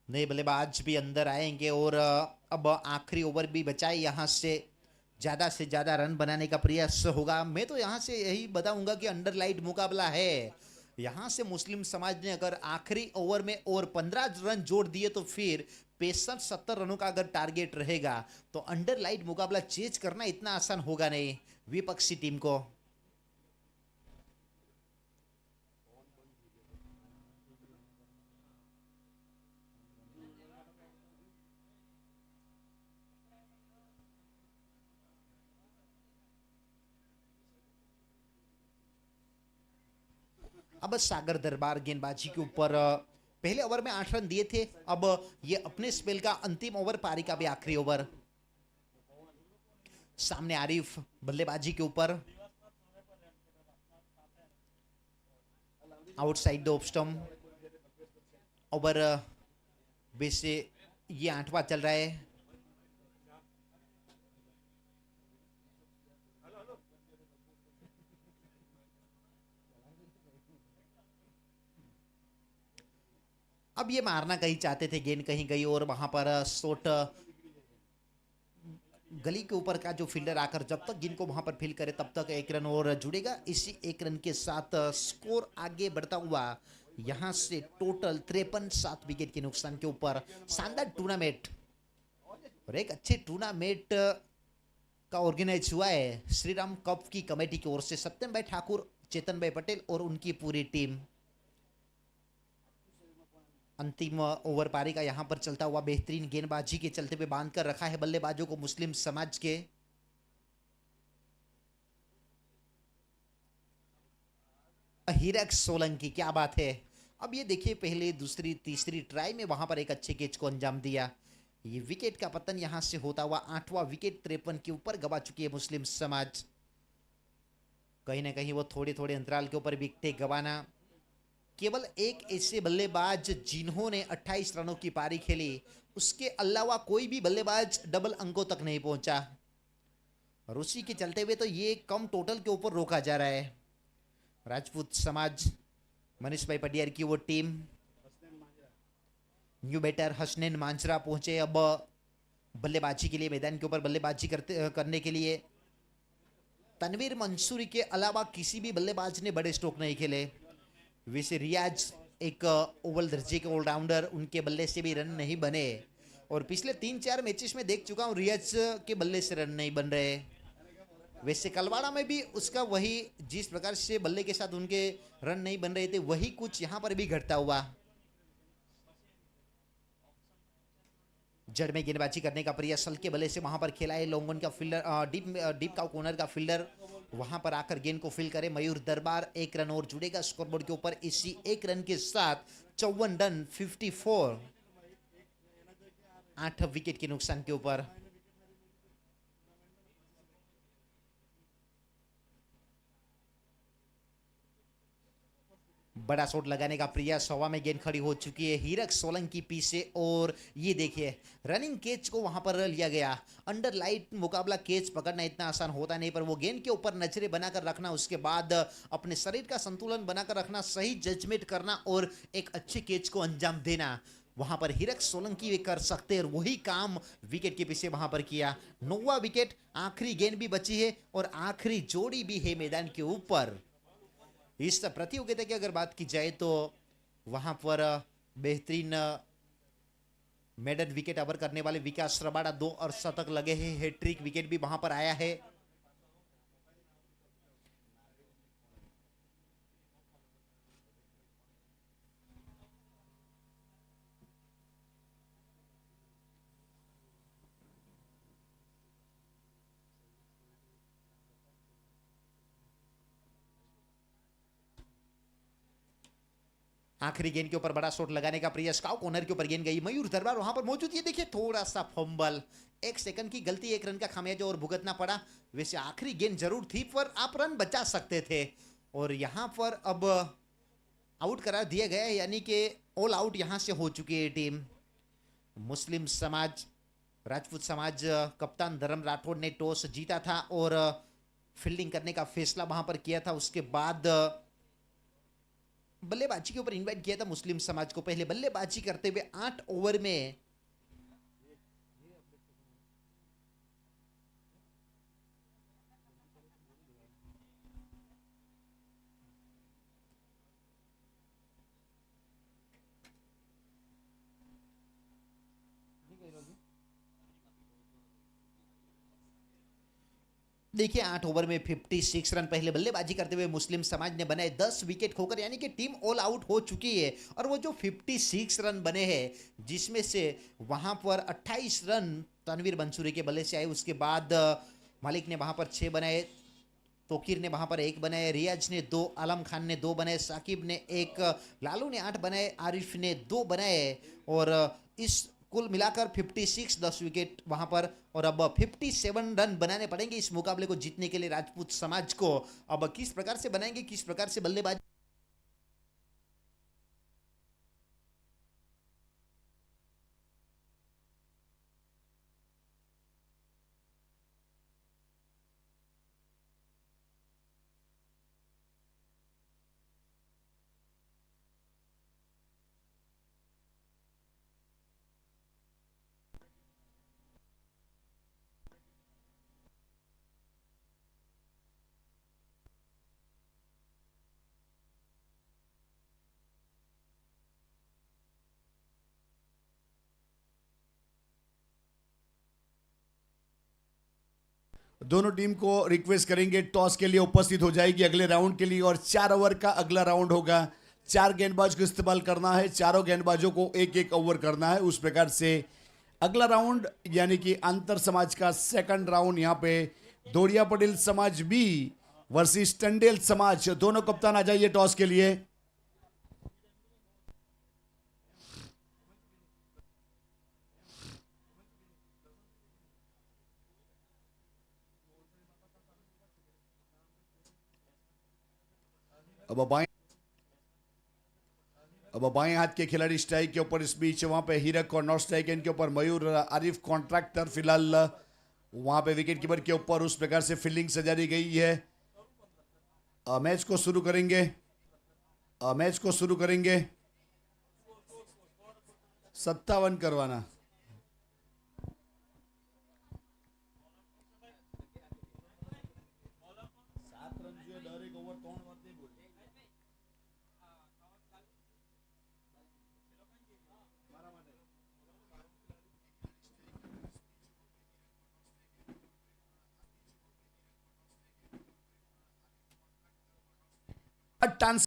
नए बल्लेबाज भी अंदर आएंगे और अब आखिरी ओवर भी बचाए, यहाँ से ज्यादा रन बनाने का प्रयास होगा। मैं तो यहाँ से यही बताऊंगा कि अंडरलाइट मुकाबला है। यहाँ से मुस्लिम समाज ने अगर आखिरी ओवर में और 15 रन जोड़ दिए तो फिर 65-70 रनों का अगर टारगेट रहेगा तो अंडरलाइट मुकाबला चेज करना इतना आसान होगा नहीं विपक्षी टीम को। अब सागर दरबार गेंदबाजी के ऊपर पहले ओवर में 8 रन दिए थे। अब ये अपने स्पेल का अंतिम ओवर, पारी का भी आखिरी ओवर। सामने आरिफ बल्लेबाजी के ऊपर, outside the off stump. Over वैसे ये 8वां चल रहा है। अब ये मारना कहीं चाहते थे, गेंद कहीं गई और वहां पर शॉट गली के ऊपर का जो फील्डर आकर जब तक गेंद को वहां पर फील करे तब तक 1 रन और जुड़ेगा। इसी 1 रन के साथ स्कोर आगे बढ़ता हुआ यहां से टोटल 53 7 विकेट के नुकसान के ऊपर शानदार टूर्नामेंट और एक अच्छे टूर्नामेंट का ऑर्गेनाइज हुआ है श्री राम कप की कमेटी की ओर से। सत्यम भाई ठाकुर, चेतन भाई पटेल और उनकी पूरी टीम। अंतिम ओवर पारी का यहां पर चलता हुआ बेहतरीन गेंदबाजी के चलते हुए बांध कर रखा है बल्लेबाजों को मुस्लिम समाज के। हीरक सोलंकी, क्या बात है। अब ये देखिए पहले दूसरी तीसरी ट्राई में वहां पर एक अच्छे कैच को अंजाम दिया। ये विकेट का पतन यहां से होता हुआ 8वां विकेट 53 के ऊपर गवा चुकी है मुस्लिम समाज। कहीं ना कहीं वो थोड़े थोड़े अंतराल के ऊपर विकेट गवाना। केवल एक ऐसे बल्लेबाज जिन्होंने 28 रनों की पारी खेली, उसके अलावा कोई भी बल्लेबाज डबल अंकों तक नहीं पहुंचा और उसी के चलते हुए तो ये कम टोटल के ऊपर रोका जा रहा है। राजपूत समाज मनीष भाई पटियार की वो टीम, न्यू बैटर हसनैन मांजरा पहुंचे अब बल्लेबाजी के लिए मैदान के ऊपर बल्लेबाजी करने के लिए। तनवीर मंसूरी के अलावा किसी भी बल्लेबाज ने बड़े स्ट्रोक नहीं खेले। वैसे रियाज एक ओवल दर्जे के ऑलराउंडर, उनके बल्ले से भी रन नहीं बने और पिछले 3-4 मैचेस में देख चुका हूं रियाज के बल्ले से रन नहीं बन रहे। वैसे कलवाड़ा में भी उसका वही, जिस प्रकार से बल्ले के साथ उनके रन नहीं बन रहे थे, वही कुछ यहां पर भी घटता हुआ। जड़ में गेंदबाजी करने का प्रयास हल्के बल्ले से वहां पर खेला है लोंगन का फील्डर, डीप का कॉर्नर का फील्डर वहां पर आकर गेंद को फील करे मयूर दरबार। 1 रन और जुड़ेगा स्कोरबोर्ड के ऊपर। इसी 1 रन के साथ 54 रन 54, 8 विकेट के नुकसान के ऊपर। बड़ा शॉट लगाने का प्रयास, हवा में गेंद खड़ी हो चुकी है हीरक सोलंकी पीछे और ये देखिए रनिंग कैच को वहां पर लिया गया। अंडर लाइट मुकाबला कैच पकड़ना इतना आसान होता नहीं, पर वो गेंद के ऊपर नजरें बनाकर रखना, उसके बाद अपने शरीर का संतुलन बनाकर रखना, सही जजमेंट करना और एक अच्छे कैच को अंजाम देना, वहां पर हीरक सोलंकी वे कर सकते हैं और वही काम विकेट के पीछे वहां पर किया। 9वां विकेट, आखिरी गेंद भी बची है और आखिरी जोड़ी भी है मैदान के ऊपर। इस प्रतियोगिता की अगर बात की जाए तो वहां पर बेहतरीन मेडन विकेट अवर करने वाले विकास रबाड़ा 2 और शतक लगे हैं। हैट्रिक विकेट भी वहां पर आया है। आखिरी गेंद के ऊपर बड़ा शॉट लगाने का प्रयास, काउ कॉर्नर के ऊपर गेंद गई, मयूर दरबार वहां पर मौजूद। ये देखिए थोड़ा सा फंबल, 1 सेकंड की गलती, 1 रन का खामियाजा और भुगतना पड़ा। वैसे आखिरी गेंद जरूर थी पर आप रन बचा सकते थे और यहां पर अब आउट करार दिया गया है, यानी कि ऑल आउट यहां से हो चुकी है टीम। मुस्लिम समाज, राजपूत समाज, कप्तान धर्म राठौड़ ने टॉस जीता था और फील्डिंग करने का फैसला वहां पर किया था। उसके बाद बल्लेबाजी के ऊपर इनवाइट किया था मुस्लिम समाज को। पहले बल्लेबाजी करते हुए 8 ओवर में देखिए 8 ओवर में 56 रन पहले बल्लेबाजी करते हुए मुस्लिम समाज ने बनाए, 10 विकेट खोकर, यानी कि टीम ऑल आउट हो चुकी है। और वो जो 56 रन बने हैं जिसमें से वहां पर 28 रन तनवीर बंसूरी के बल्ले से आए। उसके बाद मालिक ने वहां पर 6 बनाए, तोकीर ने वहां पर 1 बनाए, रियाज ने 2, आलम खान ने 2 बनाए, साकिब ने 1, लालू ने 8 बनाए, आरिफ ने 2 बनाए। और इस कुल मिलाकर 56 10 विकेट वहां पर। और अब 57 रन बनाने पड़ेंगे इस मुकाबले को जीतने के लिए राजपूत समाज को। अब किस प्रकार से बनाएंगे, किस प्रकार से बल्लेबाजी दोनों टीम को रिक्वेस्ट करेंगे टॉस के लिए उपस्थित हो जाएगी अगले राउंड के लिए। और 4 ओवर का अगला राउंड होगा। 4 गेंदबाज को इस्तेमाल करना है, चारों गेंदबाजों को 1-1 ओवर करना है। उस प्रकार से अगला राउंड यानी कि अंतर समाज का सेकंड राउंड, यहाँ पे दोरिया पटेल समाज बी वर्सेस टंडेल समाज। दोनों कप्तान आ जाइए टॉस के लिए। अब बाएं हाथ के खिलाड़ी स्ट्राइक के ऊपर, इस बीच वहां पे हीरक और नॉर्थ स्ट्राइक इनके ऊपर मयूर, आरिफ कॉन्ट्रैक्टर फिलहाल वहां पे विकेट कीपर के ऊपर। उस प्रकार से फील्डिंग सजाई गई है। मैच को शुरू करेंगे, मैच को शुरू करेंगे। 57 करवाना। टन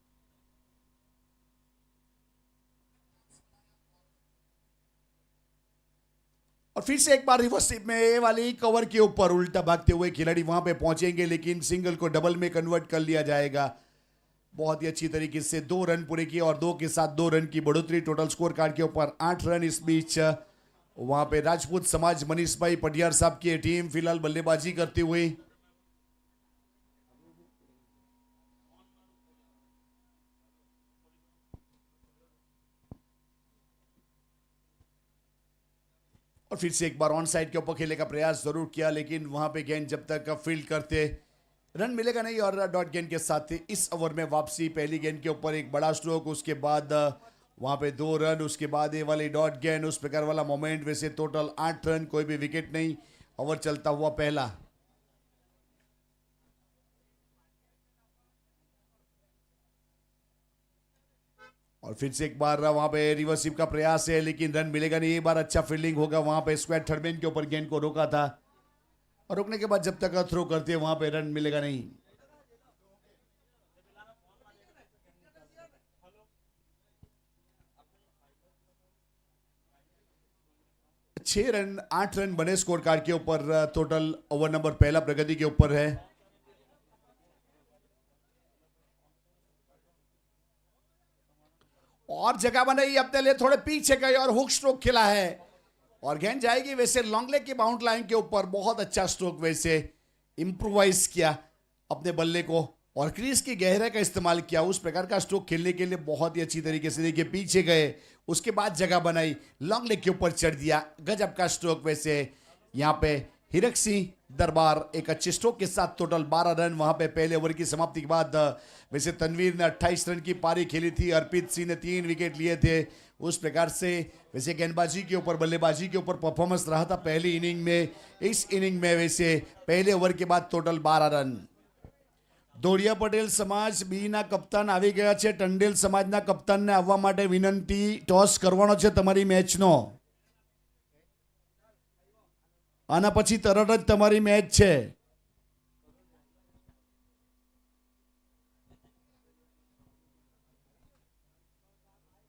और फिर से एक बार रिवर्स में ये वाली कवर के ऊपर उल्टा भागते हुए खिलाड़ी वहां पे पहुंचेंगे, लेकिन सिंगल को डबल में कन्वर्ट कर लिया जाएगा। बहुत ही अच्छी तरीके से 2 रन पूरे किए और 2 के साथ 2 रन की बढ़ोतरी। टोटल स्कोर कार्ड के ऊपर 8 रन। इस बीच वहां पे राजपूत समाज मनीष भाई पटियार साहब की टीम फिलहाल बल्लेबाजी करती हुई। और फिर से एक बार ऑन साइड के ऊपर खेलने का प्रयास जरूर किया, लेकिन वहां पे गेंद जब तक फील्ड करते रन मिलेगा नहीं। और डॉट गेंद के साथ इस ओवर में वापसी। पहली गेंद के ऊपर एक बड़ा स्ट्रोक, उसके बाद वहां पे 2 रन, उसके बाद ये वाली डॉट गेंद, उस प्रकार वाला मोमेंट। वैसे टोटल 8 रन, कोई भी विकेट नहीं। ओवर चलता हुआ पहला। और फिर से एक बार वहां पे रिवर्सिव का प्रयास है, लेकिन रन मिलेगा नहीं। ये बार अच्छा फील्डिंग होगा। वहां पे स्क्वायर थर्ड मैन के ऊपर गेंद को रोका था और रोकने के बाद जब तक थ्रो करते हैं वहां पे रन मिलेगा नहीं। 6 रन 8 रन बने स्कोर कार्ड के ऊपर। टोटल ओवर नंबर पहला प्रगति के ऊपर है। और जगह बनाई अपने लिए, थोड़े पीछे गए और हुक स्ट्रोक खेला है और गेंद जाएगी वैसे लॉन्ग लेग की बाउंड लाइन के ऊपर। बहुत अच्छा स्ट्रोक, वैसे इंप्रोवाइज किया अपने बल्ले को और क्रीज की गहराई का इस्तेमाल किया। उस प्रकार का स्ट्रोक खेलने के लिए बहुत ही अच्छी तरीके से देखिए पीछे गए, उसके बाद जगह बनाई, लॉन्ग लेग के ऊपर चढ़ दिया। गजब का स्ट्रोक। वैसे यहाँ पे हीरक सिंह दरबार एक अच्छे स्ट्रोक के साथ टोटल 12 रन वहां पे पहले ओवर की समाप्ति के बाद। वैसे तनवीर ने 28 रन की पारी खेली थी, अर्पित सिंह ने 3 विकेट लिए थे। उस प्रकार से वैसे गेंदबाजी के ऊपर बल्लेबाजी के ऊपर परफॉर्मेंस रहा था पहली इनिंग में। इस इनिंग में वैसे पहले ओवर के बाद टोटल 12 रन। દોડિયા પટેલ સમાજ બી ના કપ્તાન આવી ગયા છે। ટંડેલ સમાજના કપ્તાનને આવવા માટે વિનંતી। ટોસ કરવાનો છે તમારી મેચનો, આના પછી તરત જ તમારી મેચ છે।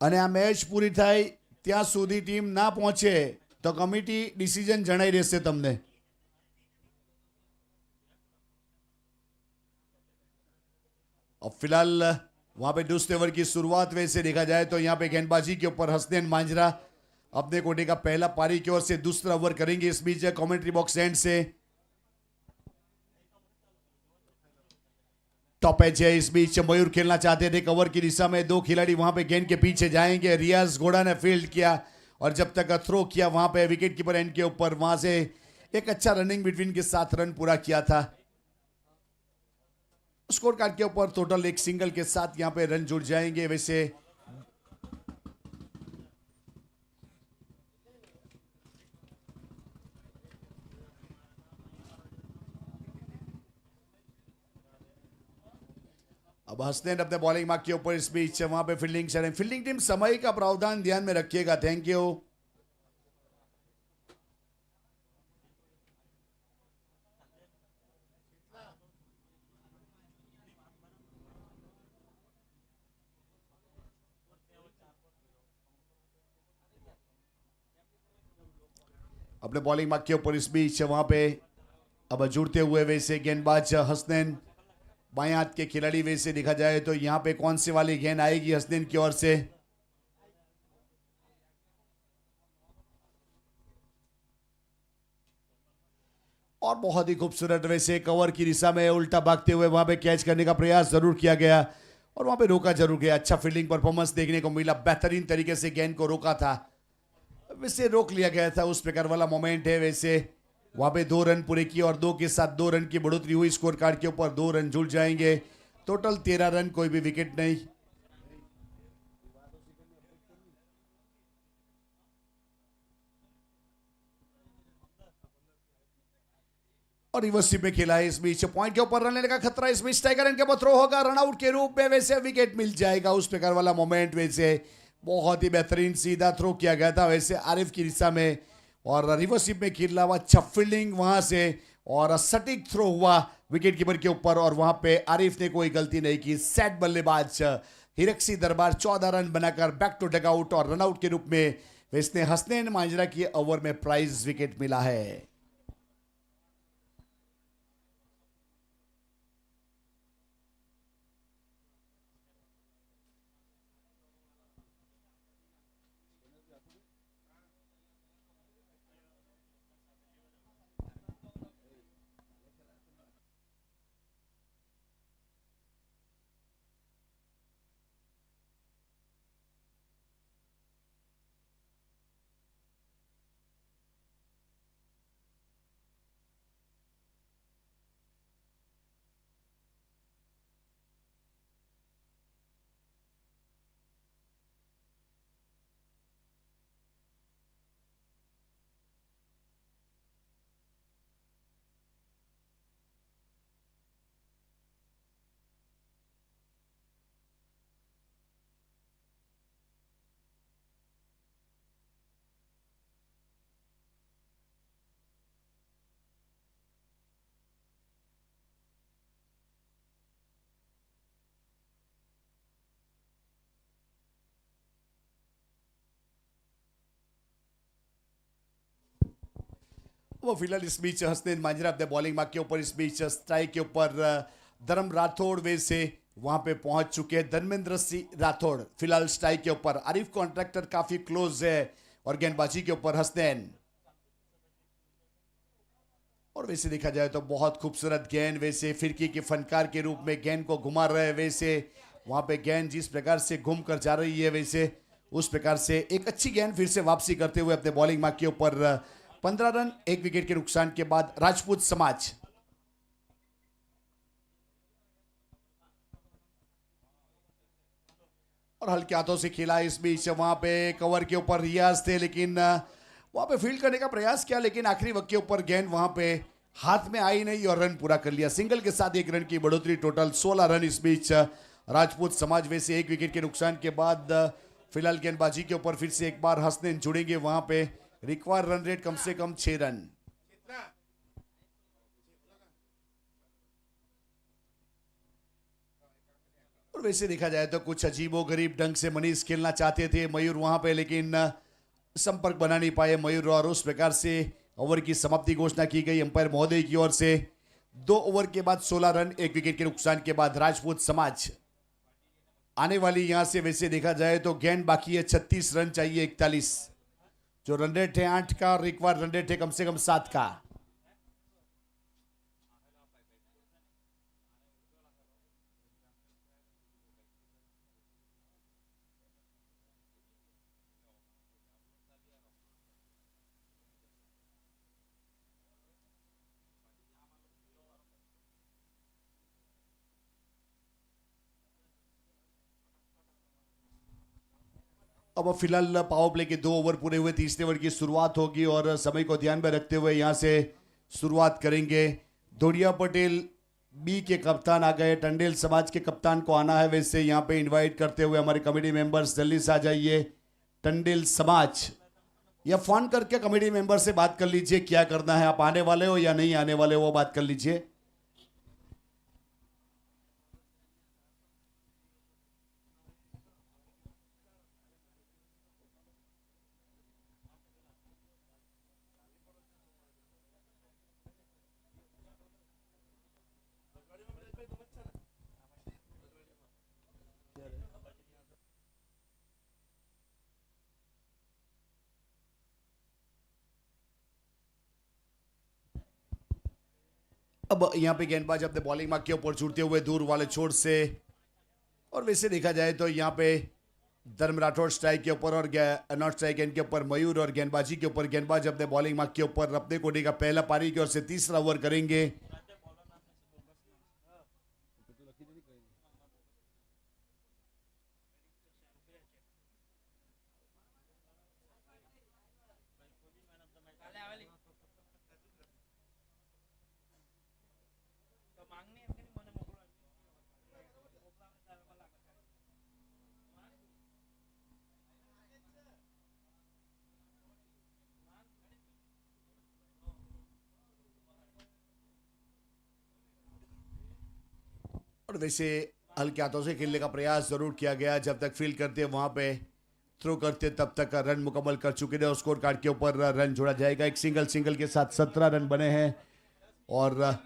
અને આ મેચ પૂરી થાય ત્યાં સુધી ટીમ ના પહોંચે તો કમિટી ડિસિઝન જણાઈ રહેશે તમને। अब फिलहाल वहां पे दूसरे ओवर की शुरुआत वैसे देखा जाए तो यहाँ पे गेंदबाजी के ऊपर हसनैन मांजरा अपने कोटे का पहला पारी की ओर से दूसरा ओवर करेंगे। इस बीच कमेंट्री बॉक्स एंड से टॉप एज है। इस बीच मयूर खेलना चाहते थे कवर की दिशा में, 2 खिलाड़ी वहां पे गेंद के पीछे जाएंगे। रियाज घोड़ा ने फील्ड किया और जब तक थ्रो किया वहां पे विकेट कीपर एंड के ऊपर, वहां से एक अच्छा रनिंग बिटवीन के साथ रन पूरा किया था। स्कोर कार्ड के ऊपर टोटल एक सिंगल के साथ यहां पे रन जुड़ जाएंगे। वैसे अब हसनैन अपने बॉलिंग मार्क के ऊपर, इस बीच वहां पे फील्डिंग टीम समय का प्रावधान ध्यान में रखिएगा। Thank you. अपने बॉलिंग मार्क के ऊपर इस बीच वहां पे अब जुड़ते हुए वैसे गेंदबाज हसनैन, बाएं हाथ के खिलाड़ी। वैसे देखा जाए तो यहां पे कौन सी वाली गेंद आएगी हसनैन की ओर से, और बहुत ही खूबसूरत वैसे कवर की दिशा में उल्टा भागते हुए वहां पे कैच करने का प्रयास जरूर किया गया और वहां पे रोका जरूर गया। अच्छा फील्डिंग परफॉर्मेंस देखने को मिला, बेहतरीन तरीके से गेंद को रोका था, वैसे रोक लिया गया था, उस प्रकार वाला मोमेंट है। वैसे वहां पे 2 रन पूरे किए और 2 के साथ 2 रन की बढ़ोतरी हुई। स्कोर कार्ड के ऊपर 2 रन जुड़ जाएंगे, टोटल 13 रन, कोई भी विकेट नहीं। और रिवर्सिव में खेला है। इस बीच पॉइंट के ऊपर रन लेने का खतरा, इस बीच टाइगर रन के ऊपर थ्रो होगा, रनआउट के रूप में वैसे विकेट मिल जाएगा। उस प्रकार वाला मोमेंट, वैसे बहुत ही बेहतरीन सीधा थ्रो किया गया था वैसे आरिफ की दिशा में, और रिवर्सिव में खेला हुआ अच्छा फील्डिंग वहां से और सटीक थ्रो हुआ विकेट कीपर के ऊपर, और वहां पे आरिफ ने कोई गलती नहीं की। सेट बल्लेबाज हीरक सिंह दरबार 14 रन बनाकर बैक टू डगआउट, और रनआउट के रूप में वैसे हसनैन मांजरा की ओवर में प्राइज विकेट मिला है। वो फिलहाल इस बीच हसनैन मांजरा अपने बॉलिंग मार्क के ऊपर, इस बीच स्ट्राइक के ऊपर धर्म राठौड़ वैसे वहां पे पहुंच चुके हैं। धर्मेंद्र सिंह राठौड़ फिलहाल स्ट्राइक के ऊपर, आरिफ कॉन्ट्रैक्टर काफी क्लोज है, और गेंदबाजी के ऊपर हसनैन। और वैसे देखा जाए तो बहुत खूबसूरत गेंद, वैसे फिरकी के फनकार के रूप में गेंद को घुमा रहे हैं। वैसे वहां पे गेंद जिस प्रकार से घूम कर जा रही है, वैसे उस प्रकार से एक अच्छी गेंद फिर से वापसी करते हुए अपने बॉलिंग मार्क के ऊपर 15 रन 1 विकेट के नुकसान के बाद राजपूत समाज। और हल्के हाथों से खेला इस बीच, वहां पे कवर के ऊपर रियाज थे, लेकिन वहां पे फील्ड करने का प्रयास किया, लेकिन आखिरी वक्त के ऊपर गेंद वहां पे हाथ में आई नहीं और रन पूरा कर लिया। सिंगल के साथ 1 रन की बढ़ोतरी, टोटल 16 रन इस बीच राजपूत समाज। वैसे 1 विकेट के नुकसान के बाद फिलहाल गेंदबाजी के ऊपर फिर से एक बार हसनैन जुड़ेंगे। वहां पे रिक्वायर रन रेट कम से कम 6 रन। और वैसे देखा जाए तो कुछ अजीबो गरीब ढंग से मनीष खेलना चाहते थे मयूर वहां पे, लेकिन संपर्क बना नहीं पाए मयूर, और उस प्रकार से ओवर की समाप्ति घोषणा की गई अंपायर महोदय की ओर से। 2 ओवर के बाद 16 रन 1 विकेट के नुकसान के बाद राजपूत समाज आने वाली यहां से। वैसे देखा जाए तो गेंद बाकी है, 36 रन चाहिए 41, जो रन रेट है 8 का, रिक्वायर रन रेट है कम से कम 7 का। अब फिलहाल पावर प्ले के 2 ओवर पूरे हुए, तीसरे ओवर की शुरुआत होगी और समय को ध्यान में रखते हुए यहां से शुरुआत करेंगे। दोडिया पटेल बी के कप्तान आ गए, टंडेल समाज के कप्तान को आना है। वैसे यहां पे इनवाइट करते हुए हमारे कमेटी मेंबर्स जल्दी से आ जाइए। टंडेल समाज या फोन करके कमेटी मेंबर से बात कर लीजिए क्या करना है, आप आने वाले हो या नहीं आने वाले हो, वो बात कर लीजिए। अब यहाँ पे गेंदबाज अपने बॉलिंग मार्क के ऊपर छूटते हुए दूर वाले छोर से, और वैसे देखा जाए तो यहाँ पे धर्म राठौड़ स्ट्राइक के ऊपर और नॉट स्ट्राइक एंड के ऊपर मयूर, और गेंदबाजी के ऊपर गेंदबाज अपने बॉलिंग मार्क के ऊपर अपने कोडी का पहला पारी की ओर से तीसरा ओवर करेंगे। और वैसे हल्के हाथों से खेलने का प्रयास जरूर किया गया, जब तक फील्ड करते वहां पे थ्रो करते तब तक रन मुकम्मल कर चुके थे और स्कोर कार्ड के ऊपर रन जोड़ा जाएगा। एक सिंगल के साथ 17 रन बने हैं। और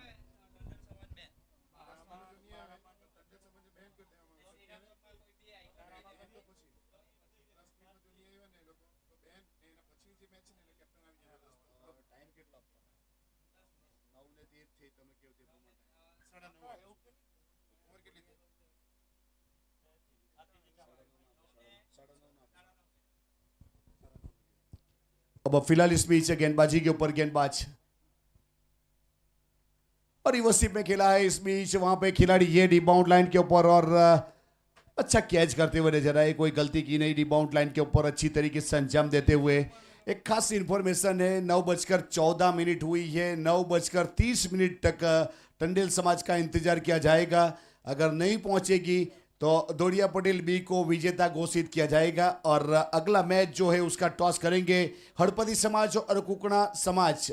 अब फिलहाल इस बीच गेंदबाजी के ऊपर गेंदबाज और रिवर्सिप में खेला है इस बीच, वहां पे खिलाड़ी ये रिबाउंड लाइन के ऊपर और अच्छा कैच करते हुए नजर आए, कोई गलती की नहीं, रिबाउंड लाइन के ऊपर अच्छी तरीके से अंजाम देते हुए। एक खास इंफॉर्मेशन है, 9:14 हुई है, 9:30 तक टंडेल समाज का इंतजार किया जाएगा। अगर नहीं पहुंचेगी तो दोडिया पटेल बी को विजेता घोषित किया जाएगा और अगला मैच जो है उसका टॉस करेंगे हड़पति समाज और कुकड़ा समाज।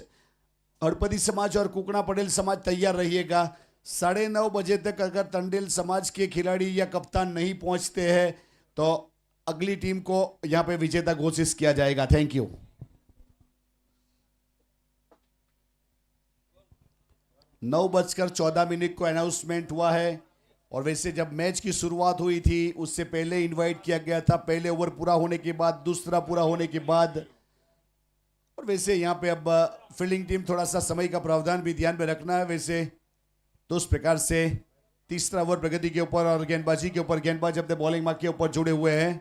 हड़पति समाज और कुकड़ा पटेल समाज तैयार रहिएगा। 9:30 बजे तक अगर टंडेल समाज के खिलाड़ी या कप्तान नहीं पहुंचते हैं तो अगली टीम को यहां पे विजेता घोषित किया जाएगा। Thank you. 9:14 को अनाउंसमेंट हुआ है और वैसे जब मैच की शुरुआत हुई थी उससे पहले इनवाइट किया गया था, पहले ओवर पूरा होने के बाद, दूसरा पूरा होने के बाद। और वैसे यहाँ पे अब फील्डिंग टीम थोड़ा सा समय का प्रावधान भी ध्यान में रखना है। वैसे तो उस प्रकार से तीसरा ओवर प्रगति के ऊपर और गेंदबाजी के ऊपर गेंदबाज अपने बॉलिंग मार्क के ऊपर जुड़े हुए हैं।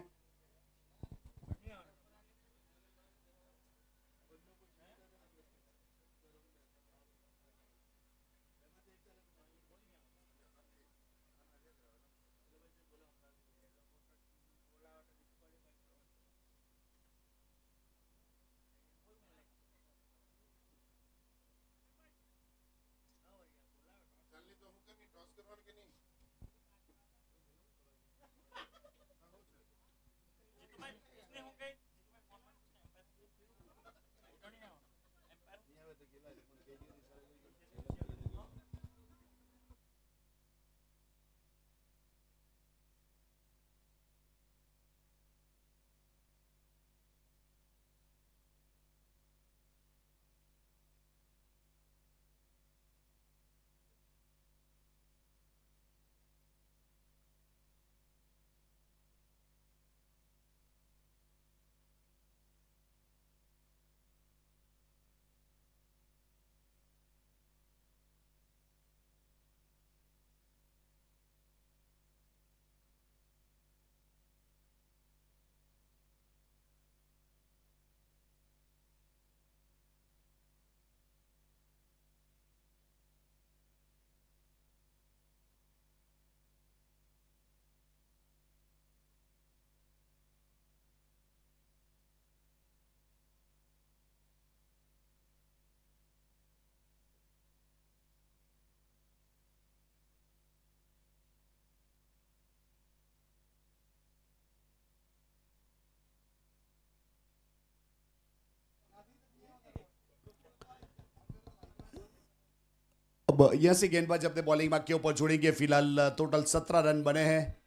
अब यहां से गेंदबाज अपने बॉलिंग मार्क के ऊपर जोड़ेंगे। फिलहाल टोटल 17 रन बने हैं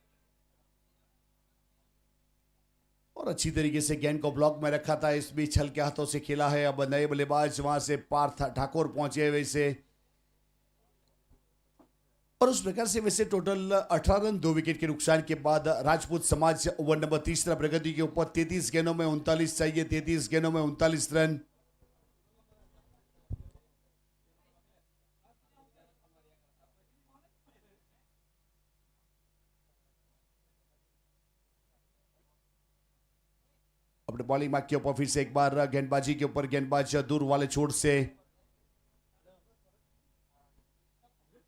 और अच्छी तरीके से गेंद को ब्लॉक में रखा था, इस बीच हल्के हाथों से खेला है। अब नए बल्लेबाज वहां से पार्थ ठाकुर पहुंचे वैसे, और उस प्रकार से वैसे टोटल 18 रन 2 विकेट के नुकसान के बाद राजपूत समाज ओवर नंबर 30 प्रगति के ऊपर 33 गेंदों में 39 चाहिए, 33 गेंदों में 39 रन। अपने बॉलिंग मार्क के ऊपर फिर से एक बार गेंदबाजी के ऊपर गेंदबाज दूर वाले छोर से,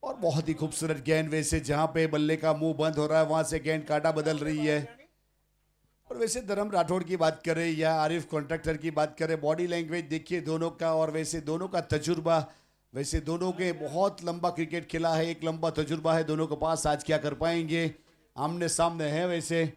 और बहुत ही खूबसूरत गेंद वैसे जहां पे बल्ले का मुंह बंद हो रहा है वहां से गेंद काटा बदल रही है। और वैसे धर्म राठौड़ की बात करें या आरिफ कॉन्ट्रैक्टर की बात करें, बॉडी लैंग्वेज देखिए दोनों का, और वैसे दोनों का तजुर्बा, वैसे दोनों के बहुत लंबा क्रिकेट खेला है, एक लंबा तजुर्बा है दोनों के पास। आज क्या कर पाएंगे, आमने सामने है वैसे।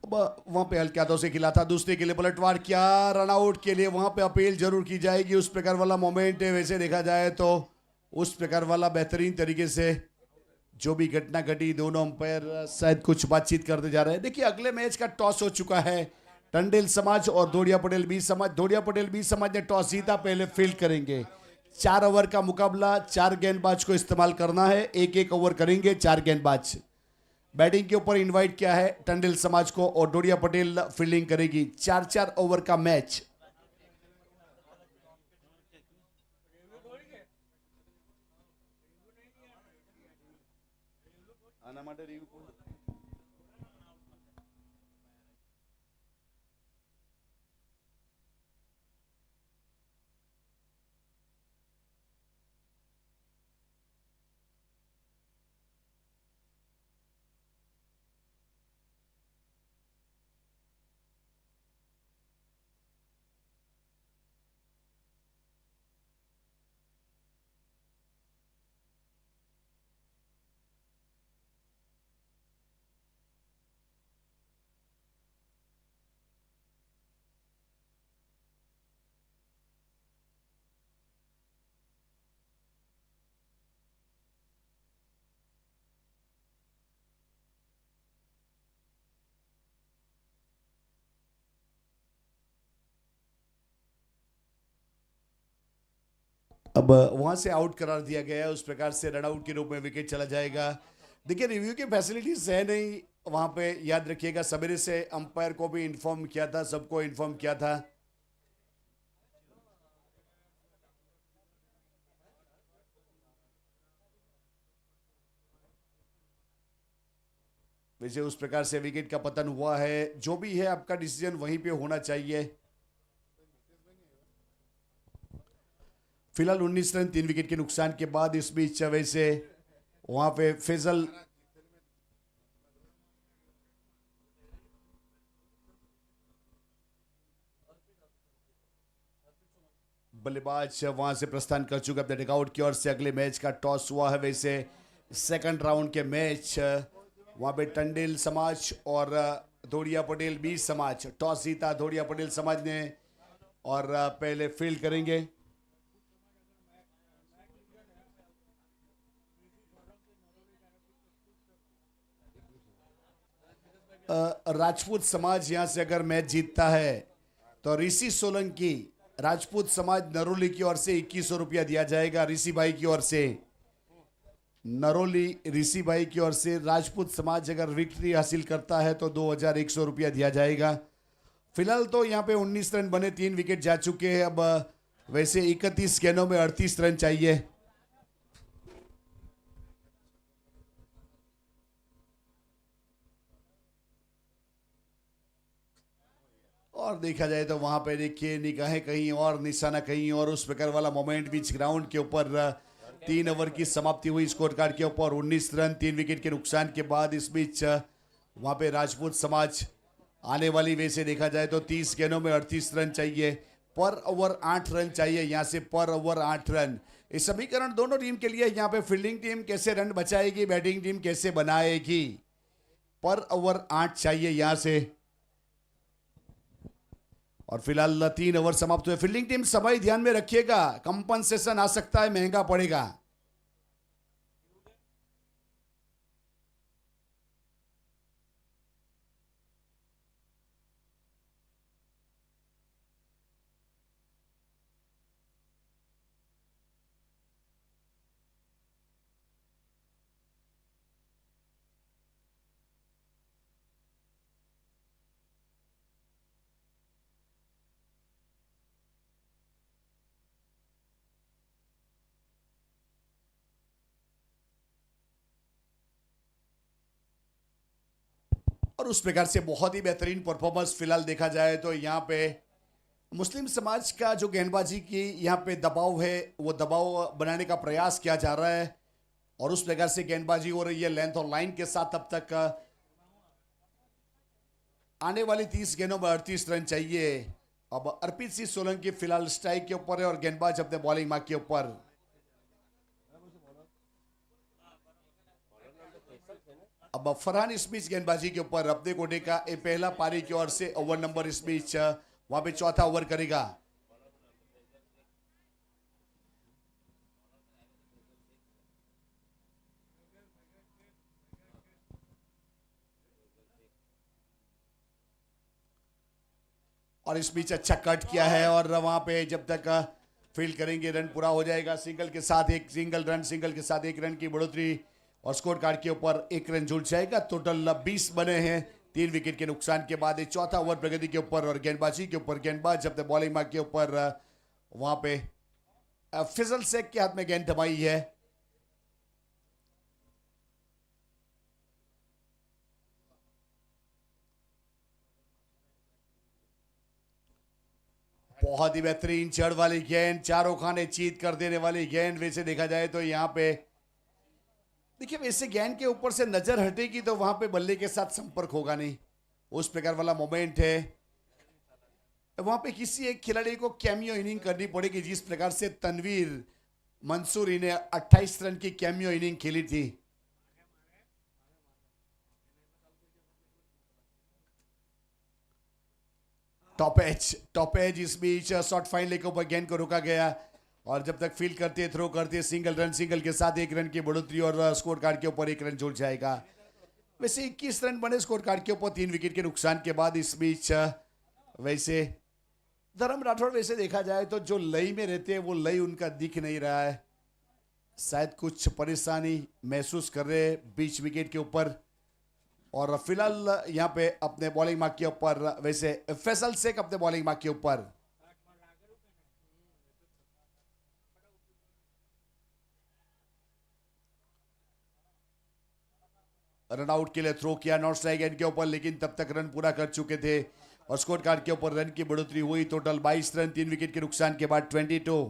वहां पे हल्के हाथों से खिला था, दूसरे के लिए पलटवार किया, रन आउट के लिए वहां पे अपील जरूर की जाएगी। उस प्रकार वाला मोमेंट है वैसे देखा जाए तो, उस प्रकार वाला बेहतरीन तरीके से जो भी घटना घटी, दोनों अंपायर शायद कुछ बातचीत करते जा रहे हैं। देखिए अगले मैच का टॉस हो चुका है, टंडेल समाज और धोड़िया पटेल बी समाज। धोड़िया पटेल बी समाज ने टॉस जीता, पहले फील्ड करेंगे। 4 ओवर का मुकाबला, 4 गेंदबाज को इस्तेमाल करना है, एक एक ओवर करेंगे 4 गेंदबाज। बैटिंग के ऊपर इनवाइट किया है टंडेल समाज को और डोरिया पटेल फील्डिंग करेगी। 4-4 ओवर का मैच। अब वहां से आउट करार दिया गया है, उस प्रकार से रन आउट के रूप में विकेट चला जाएगा। देखिए रिव्यू की फैसिलिटीज है नहीं वहां पे, याद रखिएगा। सवेरे से अंपायर को भी इन्फॉर्म किया था, सबको इन्फॉर्म किया था। वैसे उस प्रकार से विकेट का पतन हुआ है, जो भी है आपका डिसीजन वहीं पे होना चाहिए। फिलहाल 19 रन 3 विकेट के नुकसान के बाद इस बीच वैसे वहां पे फैजल बल्लेबाज वहां से प्रस्थान कर चुका अपने डगआउट की ओर से। अगले मैच का टॉस हुआ है वैसे सेकंड राउंड के मैच, वहां पे टंडेल समाज और धोड़िया पटेल बी समाज। टॉस जीता धोड़िया पटेल समाज ने और पहले फील्ड करेंगे। राजपूत समाज यहां से अगर मैच जीतता है तो ऋषि सोलंकी राजपूत समाज नरोली की ओर से 2100 रुपया दिया जाएगा। ऋषि भाई की ओर से, नरोली ऋषि भाई की ओर से राजपूत समाज अगर विक्ट्री हासिल करता है तो 2100 रुपया दिया जाएगा। फिलहाल तो यहां पे 19 रन बने, 3 विकेट जा चुके हैं। अब वैसे 31 गेंदों में 38 रन चाहिए। और देखा जाए तो वहां पे देखिए निगाहें कहीं और, निशाना कहीं और, उस प्रकार वाला मोमेंट बीच ग्राउंड के ऊपर 3 ओवर की समाप्ति हुई स्कोर कार्ड के ऊपर 19 रन 3 विकेट के नुकसान के बाद। इस बीच वहां पे राजपूत समाज आने वाली वे से देखा जाए तो 30 गेंदों में 38 रन चाहिए। पर ओवर 8 रन चाहिए यहां से, पर ओवर 8 रन। इस समीकरण दोनों टीम के लिए। यहां पे फील्डिंग टीम कैसे रन बचाएगी, बैटिंग टीम कैसे बनाएगी। पर ओवर 8 चाहिए यहां से। और फिलहाल 3 ओवर समाप्त हुए। फील्डिंग टीम समय ध्यान में रखिएगा, कंपनसेशन आ सकता है, महंगा पड़ेगा। और उस प्रकार से बहुत ही बेहतरीन परफॉर्मेंस फिलहाल देखा जाए तो यहाँ पे मुस्लिम समाज का जो गेंदबाजी की यहाँ पे दबाव है, वो दबाव बनाने का प्रयास किया जा रहा है और उस प्रकार से गेंदबाजी हो रही है लेंथ और लाइन के साथ। अब तक आने वाली 30 गेंदों में 38 रन चाहिए। अब अर्पित सिंह सोलंकी फिलहाल स्ट्राइक के ऊपर है और गेंदबाज अपने बॉलिंग मार्क के ऊपर। अब फरहान स्मिथ गेंदबाजी के ऊपर अपने कोटे का पहला पारी की ओर से ओवर नंबर स्मिथ वहां पे चौथा ओवर करेगा। और इस बीच अच्छा कट किया है और वहां पे जब तक फील्ड करेंगे रन पूरा हो जाएगा। सिंगल के साथ एक सिंगल के साथ 1 रन की बढ़ोतरी और स्कोर कार्ड के ऊपर 1 रन जुड़ जाएगा। टोटल 20 बने हैं 3 विकेट के नुकसान के बाद। चौथा ओवर प्रगति के ऊपर और गेंदबाजी के ऊपर। गेंदबाज अपने बॉलिंग मार्क के ऊपर वहां पे फिजल शेख के हाथ में गेंद थमाई है। बहुत ही बेहतरीन चढ़ वाली गेंद, चारों खाने चीत कर देने वाली गेंद। वैसे देखा जाए तो यहाँ पे देखिए, वैसे गेंद के ऊपर से नजर हटेगी तो वहां पे बल्ले के साथ संपर्क होगा नहीं, उस प्रकार वाला मोमेंट है। वहां पे किसी एक खिलाड़ी को कैमियो इनिंग करनी पड़ेगी, जिस प्रकार से तनवीर मंसूरी ने 28 रन की कैमियो इनिंग खेली थी। टॉप एज इस बीच शॉर्ट फाइन लेकर ऊपर गेंद को रोका गया और जब तक फील्ड करते थ्रो करते सिंगल के साथ 1 रन की बढ़ोतरी और स्कोर कार्ड के ऊपर 1 रन जुड़ जाएगा। वैसे 21 रन बने स्कोर कार्ड के ऊपर 3 विकेट के नुकसान के बाद। इस बीच वैसे धर्म राठौड़ वैसे देखा जाए तो जो लई में रहते हैं वो लई उनका दिख नहीं रहा है, शायद कुछ परेशानी महसूस कर रहे हैं बीच विकेट के ऊपर। और फिलहाल यहाँ पे अपने बॉलिंग मार्क के ऊपर वैसे फैसल शेख अपने बॉलिंग मार्क के ऊपर। रन आउट के लिए थ्रो किया नॉट स्ट्राइक एंड के ऊपर, लेकिन तब तक रन पूरा कर चुके थे और स्कोर कार्ड के ऊपर रन की बढ़ोतरी हुई। टोटल 22 रन 3 विकेट के नुकसान के बाद 22।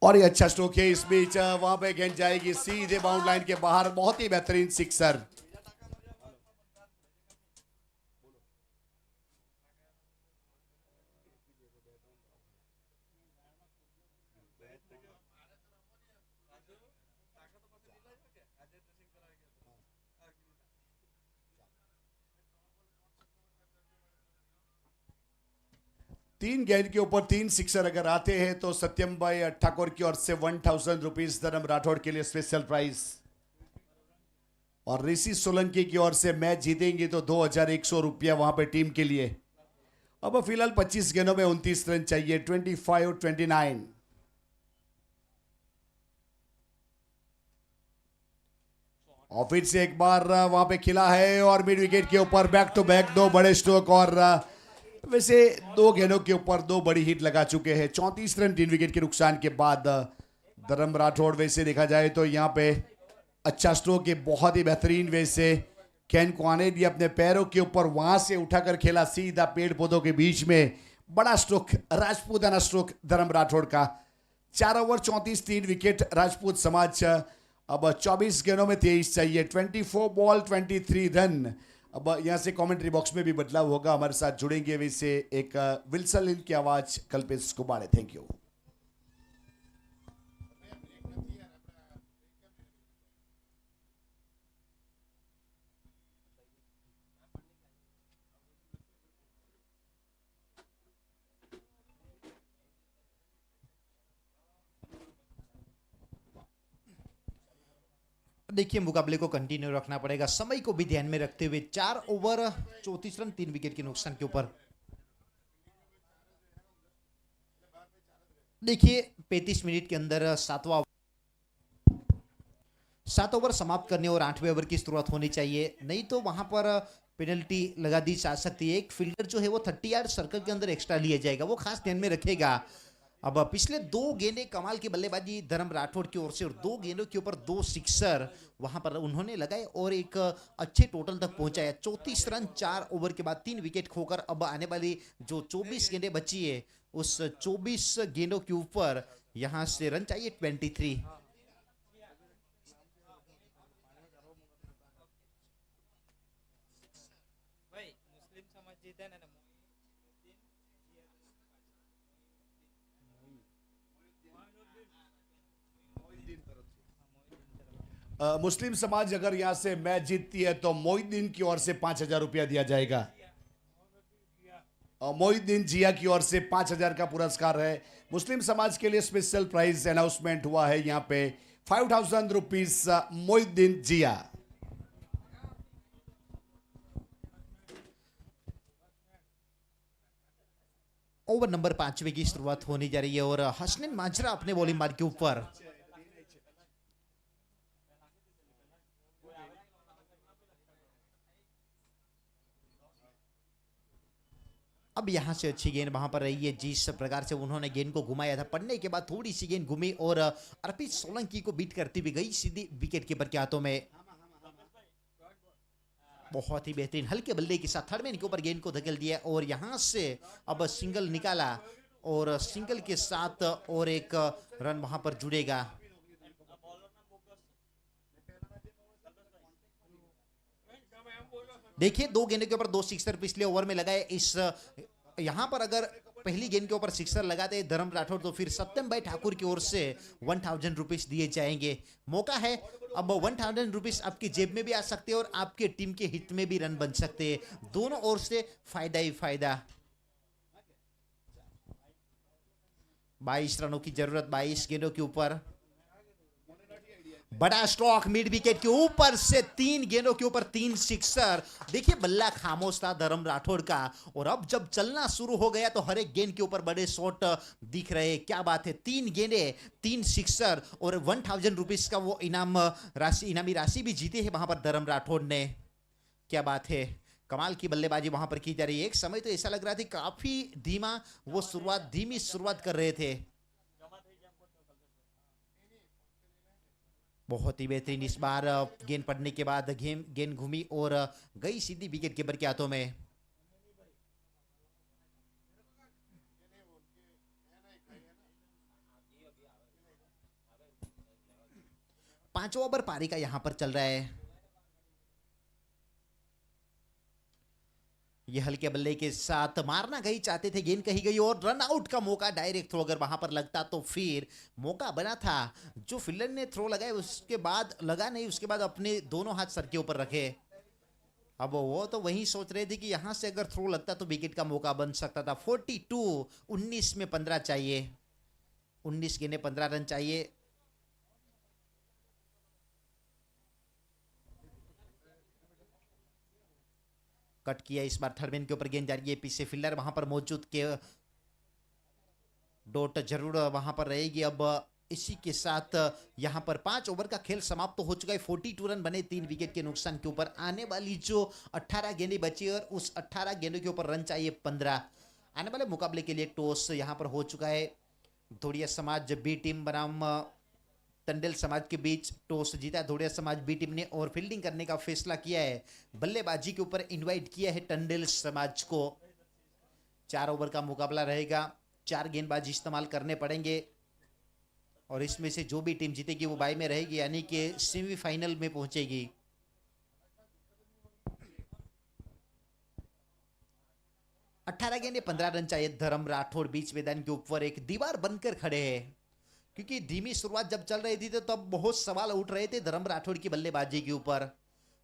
और ये अच्छा स्ट्रोक है। इस बीच वहां पे गेंद जाएगी सीधे बाउंड लाइन के बाहर। बहुत ही बेहतरीन सिक्सर। तीन गेंद के ऊपर 3 सिक्सर अगर आते हैं तो सत्यम भाई ठाकुर की ओर से 1000 रुपीज धर्म राठौड़ के लिए स्पेशल प्राइज और ऋषि सोलंकी की ओर से मैच जीतेंगे तो 2100 रुपया वहां पे टीम के लिए। अब फिलहाल 25 गेंदों में 29 रन चाहिए। 25-29। और फिर से एक बार वहां पे खिला है और मिड विकेट के ऊपर बैक टू बैक 2 बड़े स्ट्रोक और वैसे 2 गेंदों के ऊपर 2 बड़ी हिट लगा चुके हैं। 34 रन 3 विकेट के नुकसान के बाद धर्म राठौड़ वैसे देखा जाए तो यहाँ पे अच्छा स्ट्रोक है, बहुत ही बेहतरीन वे से केन क्वानेडी अपने पैरों के ऊपर वहां से उठाकर खेला सीधा पेड़ पौधों के बीच में। बड़ा स्ट्रोक, राजपूताना स्ट्रोक धर्म राठौड़ का। 4 ओवर 34 3 विकेट राजपूत समाज। अब 24 गेंदों में 23 चाहिए, 24 बॉल 23 रन। अब यहाँ से कमेंट्री बॉक्स में भी बदलाव होगा, हमारे साथ जुड़ेंगे वैसे एक विल्सन लिन की आवाज कल्पेश कुमार। Thank you. देखिए मुकाबले को कंटिन्यू रखना पड़ेगा, समय को भी ध्यान में रखते हुए। 4 ओवर 34 रन 3 विकेट के नुकसान के ऊपर। देखिए 35 मिनट के अंदर 7 ओवर समाप्त करने और 8वें ओवर की शुरुआत होनी चाहिए, नहीं तो वहां पर पेनल्टी लगा दी जा सकती है। एक फील्डर जो है वो 30 यार्ड सर्कल के अंदर एक्स्ट्रा लिया जाएगा, वो खास ध्यान में रखेगा। अब पिछले 2 गेंदे कमाल की बल्लेबाजी धर्म राठौड़ की ओर से और 2 गेंदों के ऊपर 2 सिक्सर वहां पर उन्होंने लगाए और एक अच्छे टोटल तक पहुंचाया। 34 रन 4 ओवर के बाद 3 विकेट खोकर अब आने वाली जो 24 गेंदें बची है उस 24 गेंदों के ऊपर यहां से रन चाहिए 23। मुस्लिम समाज अगर यहां से मैच जीतती है तो मोइनुद्दीन की ओर से 5,000 रुपया दिया जाएगा। मोइनुद्दीन जिया की ओर से 5,000 का पुरस्कार है। मुस्लिम समाज के लिए स्पेशल प्राइज अनाउंसमेंट हुआ है यहाँ पे 5,000 रुपीज मोइनुद्दीन जिया। ओवर नंबर 5वें की शुरुआत होने जा रही है और हसनैन माजरा अपने बॉलिंग मार्ग के ऊपर। अब यहां से अच्छी गेंद वहां पर रही है, जिस प्रकार से उन्होंने गेंद को घुमाया था, पड़ने के बाद थोड़ी सी गेंद घूमी और अर्पित सोलंकी को बीट करती हुई गई सीधी विकेट कीपर के हाथों में। बहुत ही बेहतरीन हल्के बल्ले के साथ थर्डमैन के ऊपर गेंद को धकेल दिया और यहां से अब सिंगल निकाला और सिंगल के साथ और एक रन वहां पर जुड़ेगा। देखिए 2 गेंदों के ऊपर 2 सिक्सर पिछले ओवर में लगाए। इस यहां पर अगर पहली गेंद के ऊपर सिक्सर लगाते धर्म राठौड़ तो फिर सत्यम भाई ठाकुर की ओर से 1,000 रुपीज दिए जाएंगे। मौका है, अब 1,000 रुपीज आपकी जेब में भी आ सकते हैं और आपके टीम के हित में भी रन बन सकते हैं। दोनों ओर से फायदा ही फायदा। 22 रनों की जरूरत 22 गेंदों के ऊपर। बड़ा स्ट्रोक मिड विकेट के ऊपर से 3 गेंदों के ऊपर 3 सिक्सर। देखिए बल्ला खामोश था धर्म राठौड़ का और अब जब चलना शुरू हो गया तो हर एक गेंद के ऊपर बड़े शॉट दिख रहे। क्या बात है, 3 गेंदे 3 सिक्सर और 1,000 रुपीज का वो इनामी राशि भी जीते हैं वहां पर धर्म राठौड़ ने। क्या बात है, कमाल की बल्लेबाजी वहां पर की जा रही है। एक समय तो ऐसा लग रहा था काफी धीमी शुरुआत कर रहे थे। बहुत ही बेहतरीन इस बार गेंद पड़ने के बाद गेंद घूमी और गई सीधी विकेट कीपर के हाथों में। पांचवा ओवर पारी का यहां पर चल रहा है। ये हल्के बल्ले के साथ मारना कहीं चाहते थे, गेंद कही गई और रन आउट का मौका। डायरेक्ट थ्रो अगर वहां पर लगता तो फिर मौका बना था। जो फील्डर ने थ्रो लगाया उसके बाद लगा नहीं, उसके बाद अपने दोनों हाथ सर के ऊपर रखे। अब वो तो वही सोच रहे थे कि यहां से अगर थ्रो लगता तो विकेट का मौका बन सकता था। 42 19 में 15 चाहिए, 19 गेंदें 15 रन चाहिए। कट किया इस बार थर्डमैन के ऊपर गेंद जा रही है, पीछे फील्डर वहां पर मौजूद के डॉट जरूर वहां पर रहेगी। अब इसी के साथ यहां पर 5 ओवर का खेल समाप्त तो हो चुका है। 42 रन बने 3 विकेट के नुकसान के ऊपर। आने वाली जो 18 गेंदें बची और उस 18 गेंदों के ऊपर रन चाहिए 15। आने वाले मुकाबले के लिए टॉस यहां पर हो चुका है। धोड़िया समाज बी टीम बनाम टंडेल समाज के बीच टॉस जीता धोड़िया समाज बी टीम ने और फील्डिंग करने का फैसला किया है। बल्लेबाजी के ऊपर इनवाइट किया है टंडेल समाज को। 4 ओवर का मुकाबला रहेगा, 4 गेंदबाज इस्तेमाल करने पड़ेंगे और इसमें से जो भी टीम जीतेगी वो बाई में रहेगी, यानी कि सेमीफाइनल में पहुंचेगी। अठारह गेंदे 15 रन चाहिए। धर्म राठौड़ बीच मैदान के ऊपर एक दीवार बनकर खड़े हैं, क्योंकि धीमी शुरुआत जब चल रही थी तो तब बहुत सवाल उठ रहे थे धर्म राठौड़ की बल्लेबाजी के ऊपर,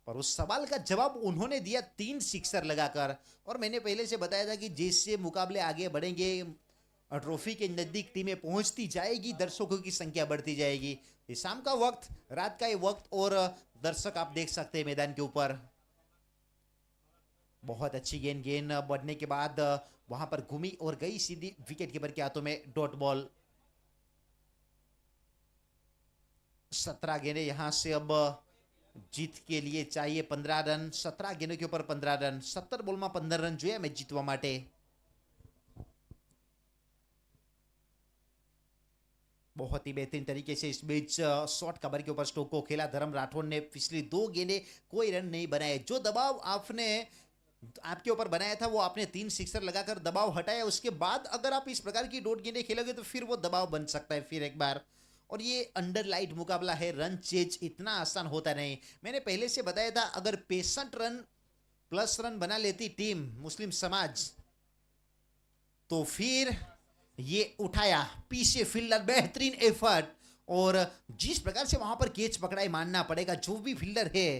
पर उस सवाल का जवाब उन्होंने दिया 3 सिक्सर लगाकर। और मैंने पहले से बताया था कि जैसे मुकाबले आगे बढ़ेंगे, ट्रॉफी के नजदीक टीमें पहुंचती जाएगी, दर्शकों की संख्या बढ़ती जाएगी। ये शाम का वक्त, रात का ये वक्त, और दर्शक आप देख सकते हैं मैदान के ऊपर। बहुत अच्छी गेंद बढ़ने के बाद वहां पर घूमी और गई सीधी विकेट कीपर के हाथों में डॉट बॉल। 17 गेंदें यहां से अब जीत के लिए चाहिए 15 रन। 17 गेंदों के ऊपर 15 रन, 70 બોલમાં 15 રન જોઈએ मैच जीतवा માટે। बहुत ही बेहतरीन तरीके से इस बीच शॉर्ट कवर के ऊपर स्टोक को खेला धर्म राठौड़ ने। पिछली 2 गेंदें कोई रन नहीं बनाए। जो दबाव आपके ऊपर बनाया था वो आपने 3 सिक्सर लगाकर दबाव हटाया। उसके बाद अगर आप इस प्रकार की डॉट गेंदें खेलोगे तो फिर वो दबाव बन सकता है फिर एक बार। और ये अंडर लाइट मुकाबला है, रन चेज इतना आसान होता नहीं। मैंने पहले से बताया था अगर 65 रन प्लस रन बना लेती टीम मुस्लिम समाज तो फिर ये उठाया पीछे फील्डर, बेहतरीन एफर्ट, और जिस प्रकार से वहां पर कैच पकड़ाई मानना पड़ेगा जो भी फील्डर है।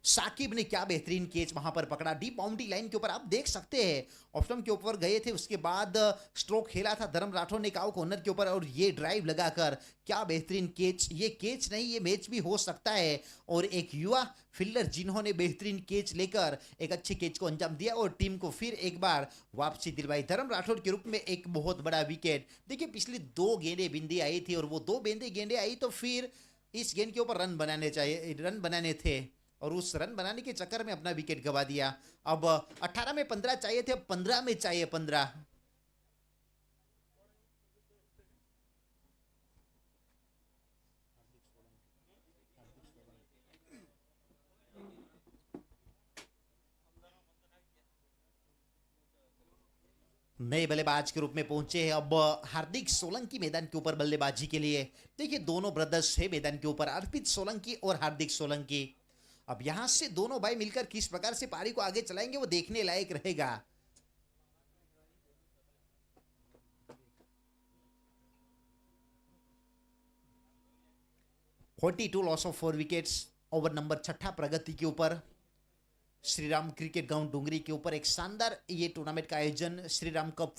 साकिब ने क्या बेहतरीन कैच वहां पर पकड़ा, डीप बाउंड्री लाइन के ऊपर आप देख सकते हैं। ऑफ स्टंप के ऊपर गए थे, उसके बाद स्ट्रोक खेला था धर्म राठौड़ ने काउ कॉर्नर के ऊपर, और ये ड्राइव लगाकर क्या बेहतरीन कैच। ये कैच नहीं, ये मैच भी हो सकता है। और एक युवा फील्डर जिन्होंने बेहतरीन कैच लेकर एक अच्छे कैच को अंजाम दिया और टीम को फिर एक बार वापसी दिलवाई। धर्म राठौड़ के रूप में एक बहुत बड़ा विकेट। देखिए पिछली 2 गेंदें बिंदी आई थी और वो 2 गेंदें आई तो फिर इस गेंद के ऊपर रन बनाने थे और उस रन बनाने के चक्कर में अपना विकेट गवा दिया। अब 18 में 15 चाहिए थे, अब 15 में चाहिए 15। नए बल्लेबाज के रूप में पहुंचे हैं अब हार्दिक सोलंकी मैदान के ऊपर बल्लेबाजी के लिए। देखिए दोनों ब्रदर्स है मैदान के ऊपर, अर्पित सोलंकी और हार्दिक सोलंकी। अब यहां से दोनों भाई मिलकर किस प्रकार से पारी को आगे चलाएंगे वो देखने लायक रहेगा। (42 loss of 4 wickets) over number 6 प्रगति के ऊपर। श्रीराम क्रिकेट ग्राउंड डूंगरी के ऊपर एक शानदार ये टूर्नामेंट का आयोजन श्रीराम कप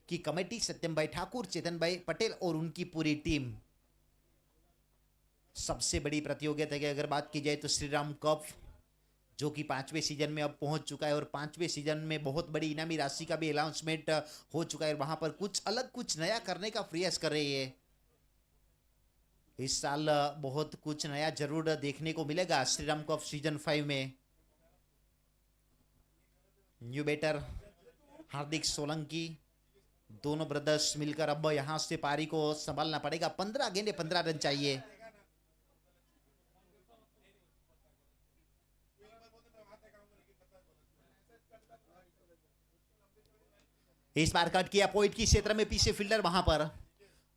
की कमेटी सत्यम भाई ठाकुर, चेतन भाई पटेल और उनकी पूरी टीम। सबसे बड़ी प्रतियोगिता की अगर बात की जाए तो श्रीराम कप, जो कि 5वें सीजन में अब पहुंच चुका है और 5वें सीजन में बहुत बड़ी इनामी राशि का भी अनाउंसमेंट हो चुका है। वहां पर कुछ अलग कुछ नया करने का प्रयास कर रही है। इस साल बहुत कुछ नया जरूर देखने को मिलेगा श्रीराम कप सीजन 5 में। न्यू बैटर हार्दिक सोलंकी, दोनों ब्रदर्स मिलकर अब यहां से पारी को संभालना पड़ेगा। 15 गेंदे 15 रन चाहिए। इस बार कट किया पॉइंट की क्षेत्र में, पीछे फील्डर वहां पर,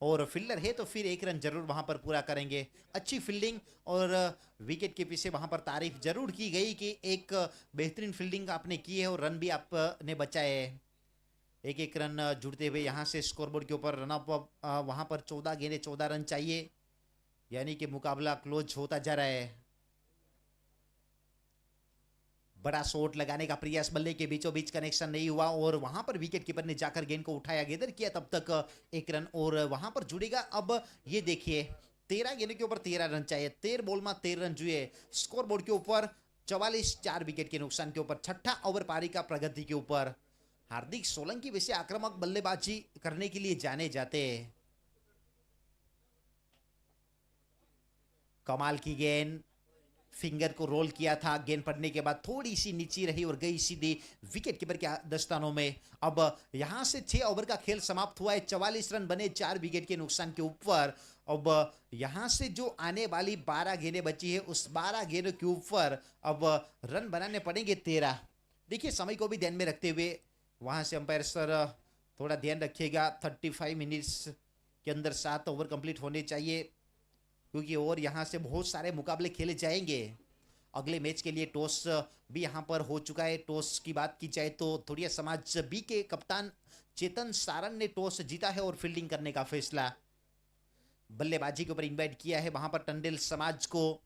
और फील्डर है तो फिर 1 रन जरूर वहां पर पूरा करेंगे। अच्छी फील्डिंग और विकेट के पीछे वहां पर तारीफ जरूर की गई कि एक बेहतरीन फील्डिंग आपने की है और रन भी आपने बचाए हैं। 1-1 रन जुड़ते हुए यहां से स्कोरबोर्ड के ऊपर रन अप वहां पर 14 गेंदे 14 रन चाहिए, यानी कि मुकाबला क्लोज होता जा रहा है। बड़ा शॉट लगाने का प्रयास, बल्ले के बीचों बीच कनेक्शन नहीं हुआ और वहां पर विकेट कीपर ने जाकर गेंद को उठाया, गेंदर किया, तब तक 1 रन और वहां पर जुड़ेगा। अब ये देखिए 13 गेंदों के ऊपर 13 रन चाहिए, 13 बॉल में 13 रन जुए। स्कोर बोर्ड के ऊपर 44, 4 विकेट के नुकसान के ऊपर 6ठा ओवर पारी का प्रगति के ऊपर। हार्दिक सोलंकी वैसे आक्रामक बल्लेबाजी करने के लिए जाने जाते हैं। कमाल की गेंद फिंगर को रोल किया था, गेंद पड़ने के बाद थोड़ी सी नीचे रही और गई सीधी विकेट कीपर के दस्तानों में। अब यहां से 6 ओवर का खेल समाप्त हुआ है, 44 रन बने 4 विकेट के नुकसान के ऊपर। अब यहां से जो आने वाली 12 गेंदें बची है, उस 12 गेंदों के ऊपर अब रन बनाने पड़ेंगे 13। देखिए समय को भी ध्यान में रखते हुए वहां से अंपायर सर थोड़ा ध्यान रखिएगा, 35 मिनट्स के अंदर 7 ओवर कंप्लीट होने चाहिए, क्योंकि और यहाँ से बहुत सारे मुकाबले खेले जाएंगे। अगले मैच के लिए टॉस भी यहाँ पर हो चुका है। टॉस की बात की जाए तो थोड़िया समाज बी के कप्तान चेतन सारन ने टॉस जीता है और फील्डिंग करने का फैसला बल्लेबाजी के ऊपर इन्वाइट किया है वहां पर टंडेल समाज को।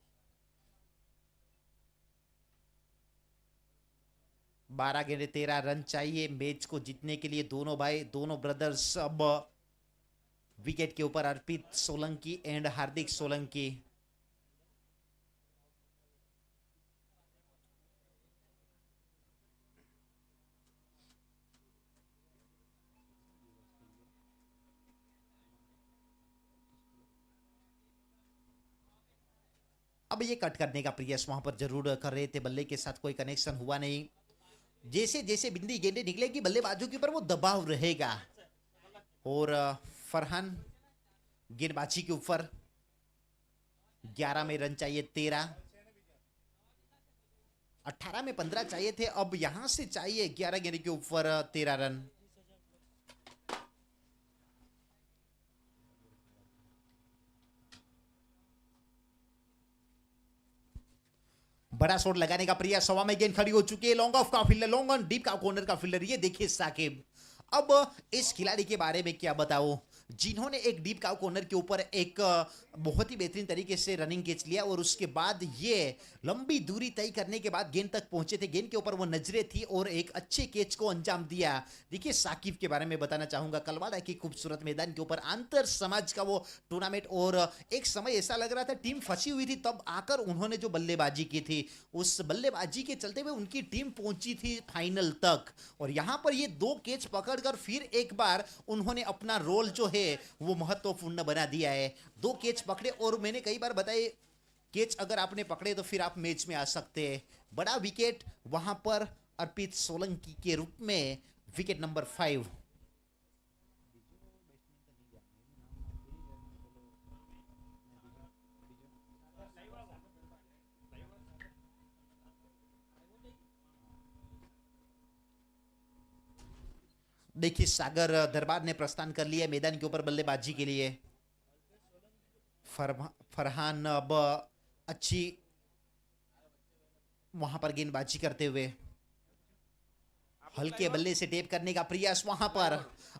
12 गेंदे 13 रन चाहिए मैच को जीतने के लिए। दोनों भाई, दोनों ब्रदर्स अब विकेट के ऊपर, अर्पित सोलंकी एंड हार्दिक सोलंकी। अब ये कट करने का प्रयास वहां पर जरूर कर रहे थे, बल्ले के साथ कोई कनेक्शन हुआ नहीं। जैसे जैसे बिंदी गेंदे निकलेगी बल्लेबाजों के ऊपर वो दबाव रहेगा। और फरहान गेंदबाजी के ऊपर 11 में रन चाहिए 13, 18 में 15 चाहिए थे, अब यहां से चाहिए 11 गेंदे के ऊपर 13 रन। बड़ा शॉट लगाने का प्रयास, हवा में गेंद खड़ी हो चुकी है। लॉन्ग ऑफ का फील्डर, लॉन्ग ऑन डीप का कॉर्नर का फील्डर, ये देखिए साकिब। अब इस खिलाड़ी के बारे में क्या बताऊं, जिन्होंने एक डीप काउ कॉर्नर के ऊपर एक बहुत ही बेहतरीन तरीके से रनिंग कैच लिया और उसके बाद ये लंबी दूरी तय करने के बाद गेंद तक पहुंचे थे। गेंद के ऊपर वो नजरें थी और एक अच्छे कैच को अंजाम दिया। देखिए साकिब के बारे में बताना चाहूंगा, कलवाड़ा की खूबसूरत मैदान के ऊपर अंतर समाज का वो टूर्नामेंट, और एक समय ऐसा लग रहा था टीम फंसी हुई थी, तब आकर उन्होंने जो बल्लेबाजी की थी, उस बल्लेबाजी के चलते हुए उनकी टीम पहुंची थी फाइनल तक। और यहां पर ये 2 कैच पकड़कर फिर एक बार उन्होंने अपना रोल जो है वो महत्वपूर्ण बना दिया है। 2 कैच पकड़े और मैंने कई बार बताया, कैच अगर आपने पकड़े तो फिर आप मैच में आ सकते हैं। बड़ा विकेट वहां पर अर्पित सोलंकी के रूप में, विकेट नंबर 5। देखिए सागर दरबार ने प्रस्थान कर लिया मैदान के ऊपर बल्लेबाजी के लिए। फरहान अब अच्छी वहां पर गेंदबाजी करते हुए हल्के बल्ले से टेप करने का प्रयास वहां पर।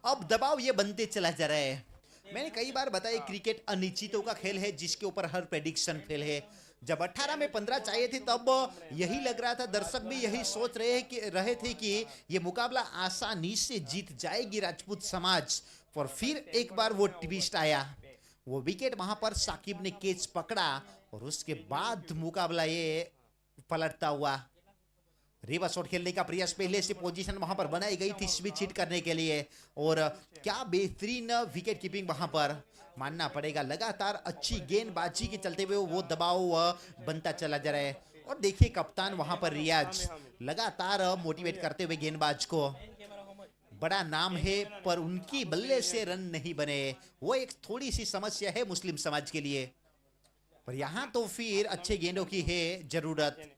अब दबाव ये बनते चला जा रहा है। मैंने कई बार बताया क्रिकेट अनिश्चितों का खेल है जिसके ऊपर हर प्रेडिक्शन फेल है। जब 18 में 15 चाहिए थे तब यही लग रहा था, दर्शक भी यही सोच रहे थे कि ये मुकाबला आसानी से जीत जाएगी राजपूत समाज, पर फिर एक बार वो ट्विस्ट आया। वो विकेट वहां पर साकिब ने कैच पकड़ा और उसके बाद मुकाबला ये पलटता हुआ। रिवर्स शॉट खेलने का प्रयास, पहले से पोजीशन वहां पर बनाई गई थी स्विच हिट करने के लिए, और क्या बेहतरीन विकेट कीपिंग वहां पर मानना पड़ेगा। लगातार अच्छी गेंदबाजी के चलते हुए वो दबाव बनता चला जा रहा है। और देखिए कप्तान वहां पर रियाज लगातार मोटिवेट करते हुए गेंदबाज को। बड़ा नाम है पर उनकी बल्ले से रन नहीं बने, वो एक थोड़ी सी समस्या है मुस्लिम समाज के लिए। पर यहां तो फिर अच्छे गेंदों की है जरूरत।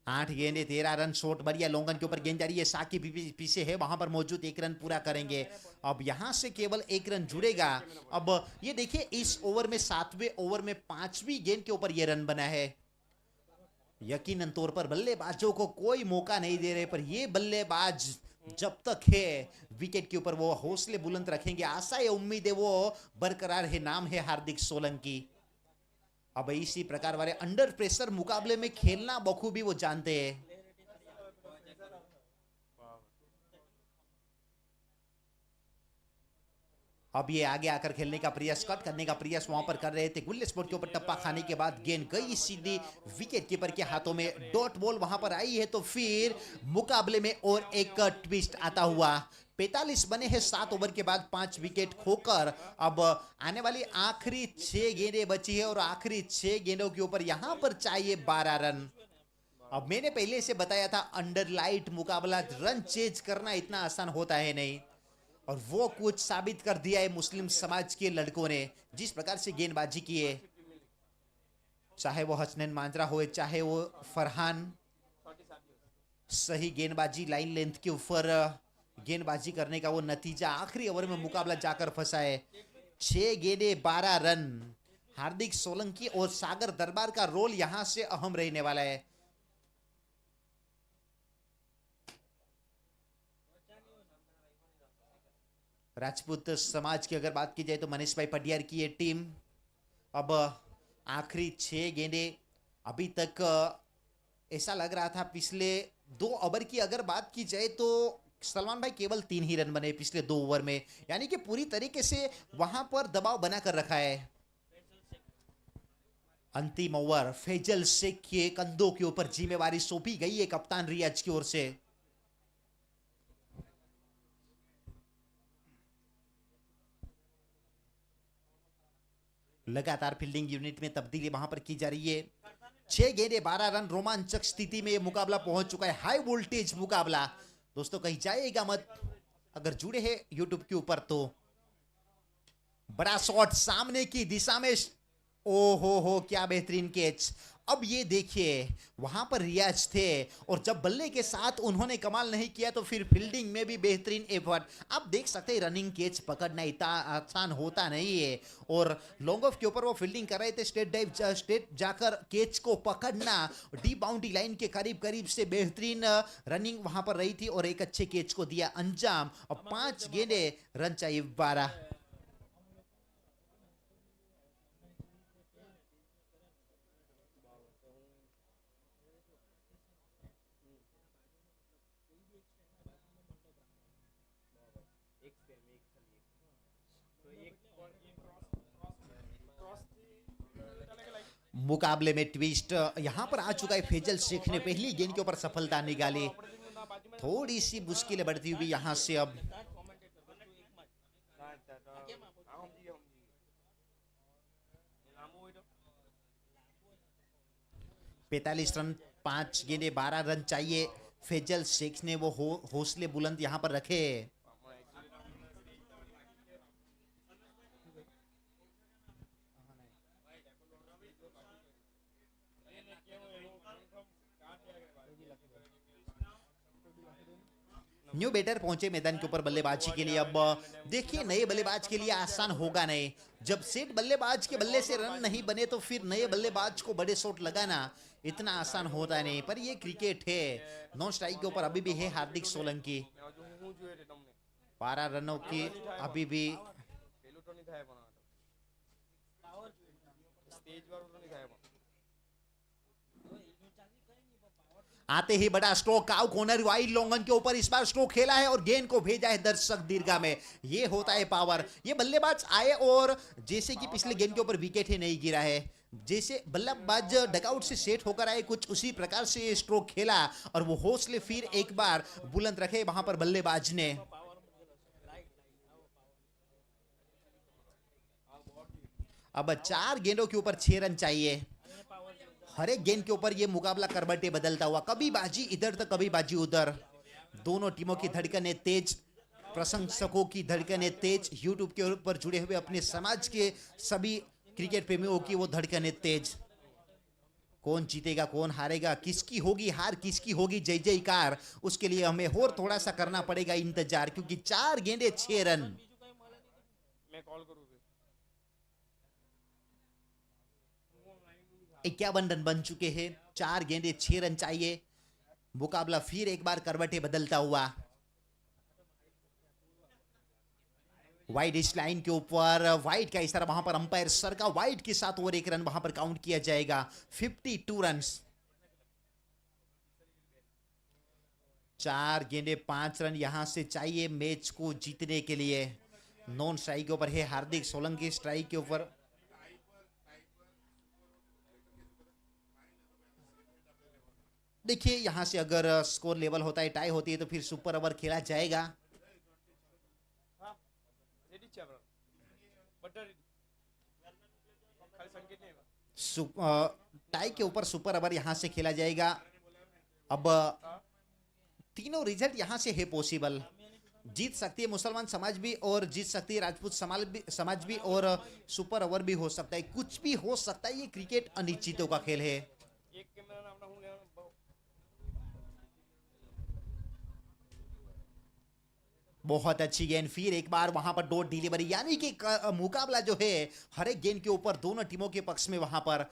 8 गेंदे 13 रन, शॉट बढ़िया लॉन्गन के ऊपर गेंद जा रही है। साकिब पीछे है, वहां पर मौजूद, 1 रन पूरा करेंगे। अब यहां से केवल 1 रन जुड़ेगा। अब ये देखिए इस ओवर में 7वें ओवर में 5वीं गेंद के ऊपर ये रन बना है। यकीनन तौर पर बल्लेबाजों को कोई मौका नहीं दे रहे, पर ये बल्लेबाज जब तक है विकेट के ऊपर वो हौसले बुलंद रखेंगे। आशा है, उम्मीद है वो बरकरार है। नाम है हार्दिक सोलंकी। अब इसी प्रकार वाले अंडर प्रेशर मुकाबले में खेलना बखूबी वो जानते हैं। अब ये आगे आकर खेलने का प्रयास, कट करने का प्रयास वहां पर कर रहे थे। गुल्ले स्पोर्ट के ऊपर टप्पा खाने के बाद गेंद गई सीधी विकेट कीपर के हाथों में। डॉट बॉल वहां पर आई है तो फिर मुकाबले में और एक ट्विस्ट आता हुआ। 45 बने हैं 7 ओवर के बाद 5 विकेट खोकर। अब आने वाली आखिरी 6 गेंदें बची है और आखिरी 6 गेंदों के ऊपर यहां पर चाहिए 12 रन। अब मैंने पहले से बताया था अंडर लाइट मुकाबला रन चेज करना इतना आसान होता है नहीं, और वो कुछ साबित कर दिया है मुस्लिम समाज के लड़कों ने जिस प्रकार से गेंदबाजी की है। चाहे वो हसनैन मांजरा हो चाहे वो फरहान, सही गेंदबाजी लाइन लेंथ के ऊपर गेंदबाजी करने का वो नतीजा आखिरी ओवर में मुकाबला जाकर फंसा है। 6 गेंदे 12 रन। हार्दिक सोलंकी और सागर दरबार का रोल यहां से अहम रहने वाला है। राजपूत समाज की अगर बात की जाए तो मनीष भाई पटियार की ये टीम अब आखिरी 6 गेंदे अभी तक ऐसा लग रहा था पिछले 2 ओवर की अगर बात की जाए तो सलमान भाई केवल 3 ही रन बने पिछले 2 ओवर में, यानी कि पूरी तरीके से वहां पर दबाव बनाकर रखा है। अंतिम ओवर फैजल शेख के कंधों के ऊपर जिम्मेवारी सौंपी गई है कप्तान रियाज की ओर से। लगातार फील्डिंग यूनिट में तब्दीली वहां पर की जा रही है। 6 गेंदे 12 रन, रोमांचक स्थिति में यह मुकाबला पहुंच चुका है। हाई वोल्टेज मुकाबला दोस्तों, कहीं जाइएगा मत अगर जुड़े हैं यूट्यूब के ऊपर तो। बड़ा शॉट सामने की दिशा में, ओ हो क्या बेहतरीन कैच। अब ये देखिए वहां पर रियाज थे और जब बल्ले के साथ उन्होंने कमाल नहीं किया तो फिर फील्डिंग में भी बेहतरीन एफर्ट। आप देख सकते हैं रनिंग कैच पकड़ना इतना आसान होता नहीं है, और लॉन्ग ऑफ के ऊपर वो फील्डिंग कर रहे थे, स्टेट जाकर कैच को पकड़ना डीप बाउंड्री लाइन के करीब करीब से बेहतरीन रनिंग वहां पर रही थी और एक अच्छे कैच को दिया अंजाम। और 5 गेंदे रन चाहिए 12। मुकाबले में ट्विस्ट यहां पर आ चुका है। फैजल शेख ने पहली गेंद के ऊपर सफलता निकाली, थोड़ी सी मुश्किलें बढ़ती हुई यहां से। अब 45 रन, 5 गेंदे 12 रन चाहिए। फैजल शेख ने वो हौसले बुलंद यहां पर रखे। न्यू बैटर पहुंचे मैदान के ऊपर बल्लेबाजी के लिए। अब देखिए नए बल्लेबाज के लिए आसान होगा नहीं, जब सेट बल्लेबाज के बल्ले से रन नहीं बने तो फिर नए बल्लेबाज को बड़े शॉट लगाना इतना आसान होता नहीं, पर ये क्रिकेट है। नॉन स्ट्राइक के ऊपर अभी भी है हार्दिक सोलंकी। 12 रनों की अभी भी आते ही बड़ा stroke cow corner wide longan के ऊपर इस बार स्ट्रोक खेला है और गेंद को भेजा है दर्शक दीर्घा में। ये होता है पावर। ये बल्लेबाज आए और जैसे कि पिछले गेंद के ऊपर विकेट ही नहीं गिरा है, जैसे बल्लेबाज डगआउट से सेट होकर आए कुछ उसी प्रकार से ये स्ट्रोक खेला और वो हौसले फिर एक बार बुलंद रखे वहां पर बल्लेबाज ने। अब 4 गेंदों के ऊपर 6 रन चाहिए। हर एक गेंद के ऊपर यह मुकाबला करबटे बदलता हुआ, कभी बाजी इधर तो कभी बाजी उधर। दोनों टीमों की धड़कनें तेज, प्रशंसकों की धड़कनें तेज, यूट्यूब के ऊपर जुड़े हुए अपने समाज के सभी क्रिकेट प्रेमियों की वो धड़कनें तेज। कौन जीतेगा कौन हारेगा, किसकी होगी हार किसकी होगी जय जयकार, उसके लिए हमें और थोड़ा सा करना पड़ेगा इंतजार, क्योंकि 4 गेंदे 6 रन। 51 रन बन चुके हैं, 4 गेंदे 6 रन चाहिए। मुकाबला फिर एक बार करवटें बदलता हुआ। वाइड इस लाइन के ऊपर वाइड का इशारा, वहां पर अंपायर सर का वाइड के साथ और 1 रन वहां पर काउंट किया जाएगा। 52 रन। 4 गेंदे 5 रन यहां से चाहिए मैच को जीतने के लिए। नॉन स्ट्राइक के ऊपर है हार्दिक सोलंकी, स्ट्राइक के ऊपर देखिए यहां से अगर स्कोर लेवल होता है, टाई होती है तो फिर सुपर ओवर खेला जाएगा। टाई के ऊपर सुपर ओवर यहां से खेला जाएगा। अब तीनों रिजल्ट यहां से है पॉसिबल। जीत सकती है मुसलमान समाज भी और जीत सकती है राजपूत समाज भी और सुपर ओवर भी हो सकता है, कुछ भी हो सकता है। ये क्रिकेट अनिश्चितों का खेल है। बहुत अच्छी गेंद, फिर एक बार वहां पर डॉट डिलीवरी, यानी कि मुकाबला जो है हर एक गेंद के ऊपर दोनों टीमों के पक्ष में वहां पर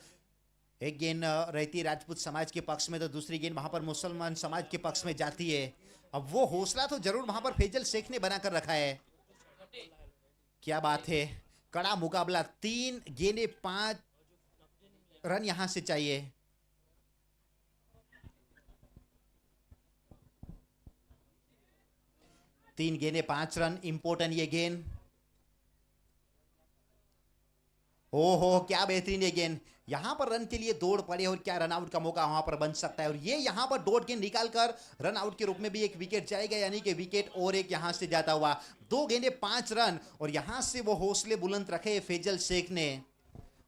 एक गेंद रहती है राजपूत समाज के पक्ष में तो दूसरी गेंद वहां पर मुसलमान समाज के पक्ष में जाती है। अब वो हौसला तो जरूर वहां पर फैजल शेख ने बनाकर रखा है। क्या बात है, कड़ा मुकाबला, 3 गेंदें 5 रन यहां से चाहिए। तीन गेंदें 5 रन, इंपॉर्टेंट ये गेंद। ओहो क्या बेहतरीन ये गेंद, यहां पर रन के लिए दौड़ पड़े और क्या रन आउट का मौका वहां पर बन सकता है। और ये यहां पर डॉट गेंद निकालकर रन आउट के रूप में भी एक विकेट जाएगा, यानी कि विकेट और एक यहां से जाता हुआ 2 गेंदें 5 रन। और यहां से वो हौसले बुलंद रखे फैजल शेख ने।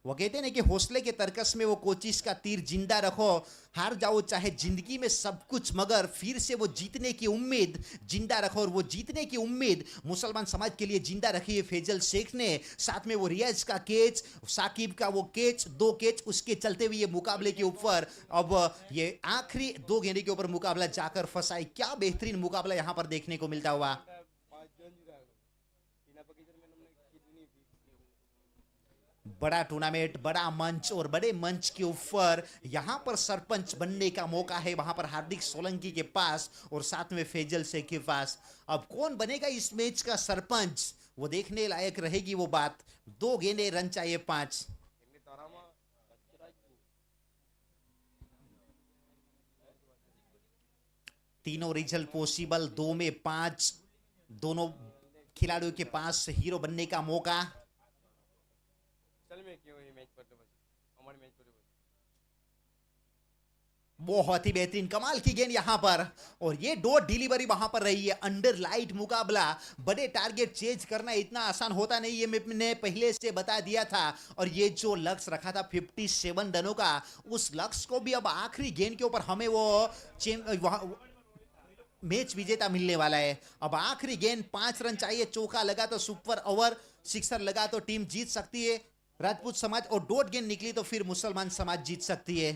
वो कहते हैं कि हौसले के तरकस में वो कोशिश का तीर जिंदा रखो, हार जाओ चाहे जिंदगी में सब कुछ, मगर फिर से वो जीतने की उम्मीद जिंदा रखो। और वो जीतने की उम्मीद मुसलमान समाज के लिए जिंदा रखी है फैजल शेख ने। साथ में वो रियाज का कैच, साकिब का वो कैच, 2 कैच उसके चलते हुए ये मुकाबले के ऊपर अब ये आखिरी 2 गेंदे के ऊपर मुकाबला जाकर फंसाई। क्या बेहतरीन मुकाबला यहां पर देखने को मिलता हुआ। बड़ा टूर्नामेंट, बड़ा मंच और बड़े मंच के ऊपर यहां पर सरपंच बनने का मौका है वहां पर हार्दिक सोलंकी के पास और साथ में फैजल शेख के पास। अब कौन बनेगा इस मैच का सरपंच, वो देखने लायक रहेगी वो बात। 2 गेंदे रन चाहिए 5। तीनों रिजल्ट पॉसिबल, 2 में 5, दोनों खिलाड़ियों के पास हीरो बनने का मौका। बहुत ही बेहतरीन कमाल की गेंद यहां पर, और ये डॉट डिलीवरी वहां पर रही है। अंडर लाइट मुकाबला, बड़े टारगेट चेज करना इतना आसान होता नहीं, ये मैंने पहले से बता दिया था। और ये जो लक्ष्य रखा था 57 रनों का, उस लक्ष्य को भी अब आखिरी गेंद के ऊपर हमें वो मैच विजेता मिलने वाला है। अब आखिरी गेंद 5 रन चाहिए, चौका लगा तो सुपर ओवर, सिक्सर लगा तो टीम जीत सकती है राजपूत समाज, और डॉट गेंद निकली तो फिर मुसलमान समाज जीत सकती है।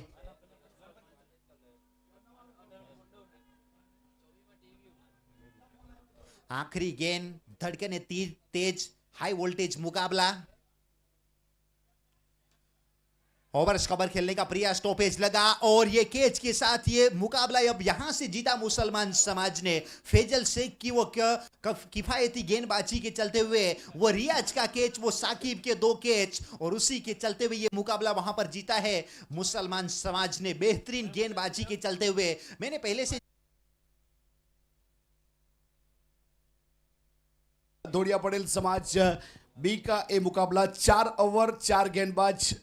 आखिरी गेंद, धड़कने तेज, हाई वोल्टेज मुकाबला। ओवर्स कवर खेलने का प्रयास, स्टॉपेज लगा और ये कैच के साथ ये मुकाबला अब यहां से जीता मुसलमान समाज ने। फैजल शेख की वो किफायती गेंदबाजी के चलते हुए, वो रियाज का कैच, वो साकिब के 2 कैच, और उसी के चलते हुए ये मुकाबला वहां पर जीता है मुसलमान समाज ने बेहतरीन गेंदबाजी के चलते हुए। मैंने पहले से धोड़िया पटेल समाज बी का ये मुकाबला 4 ओवर 4 गेंदबाज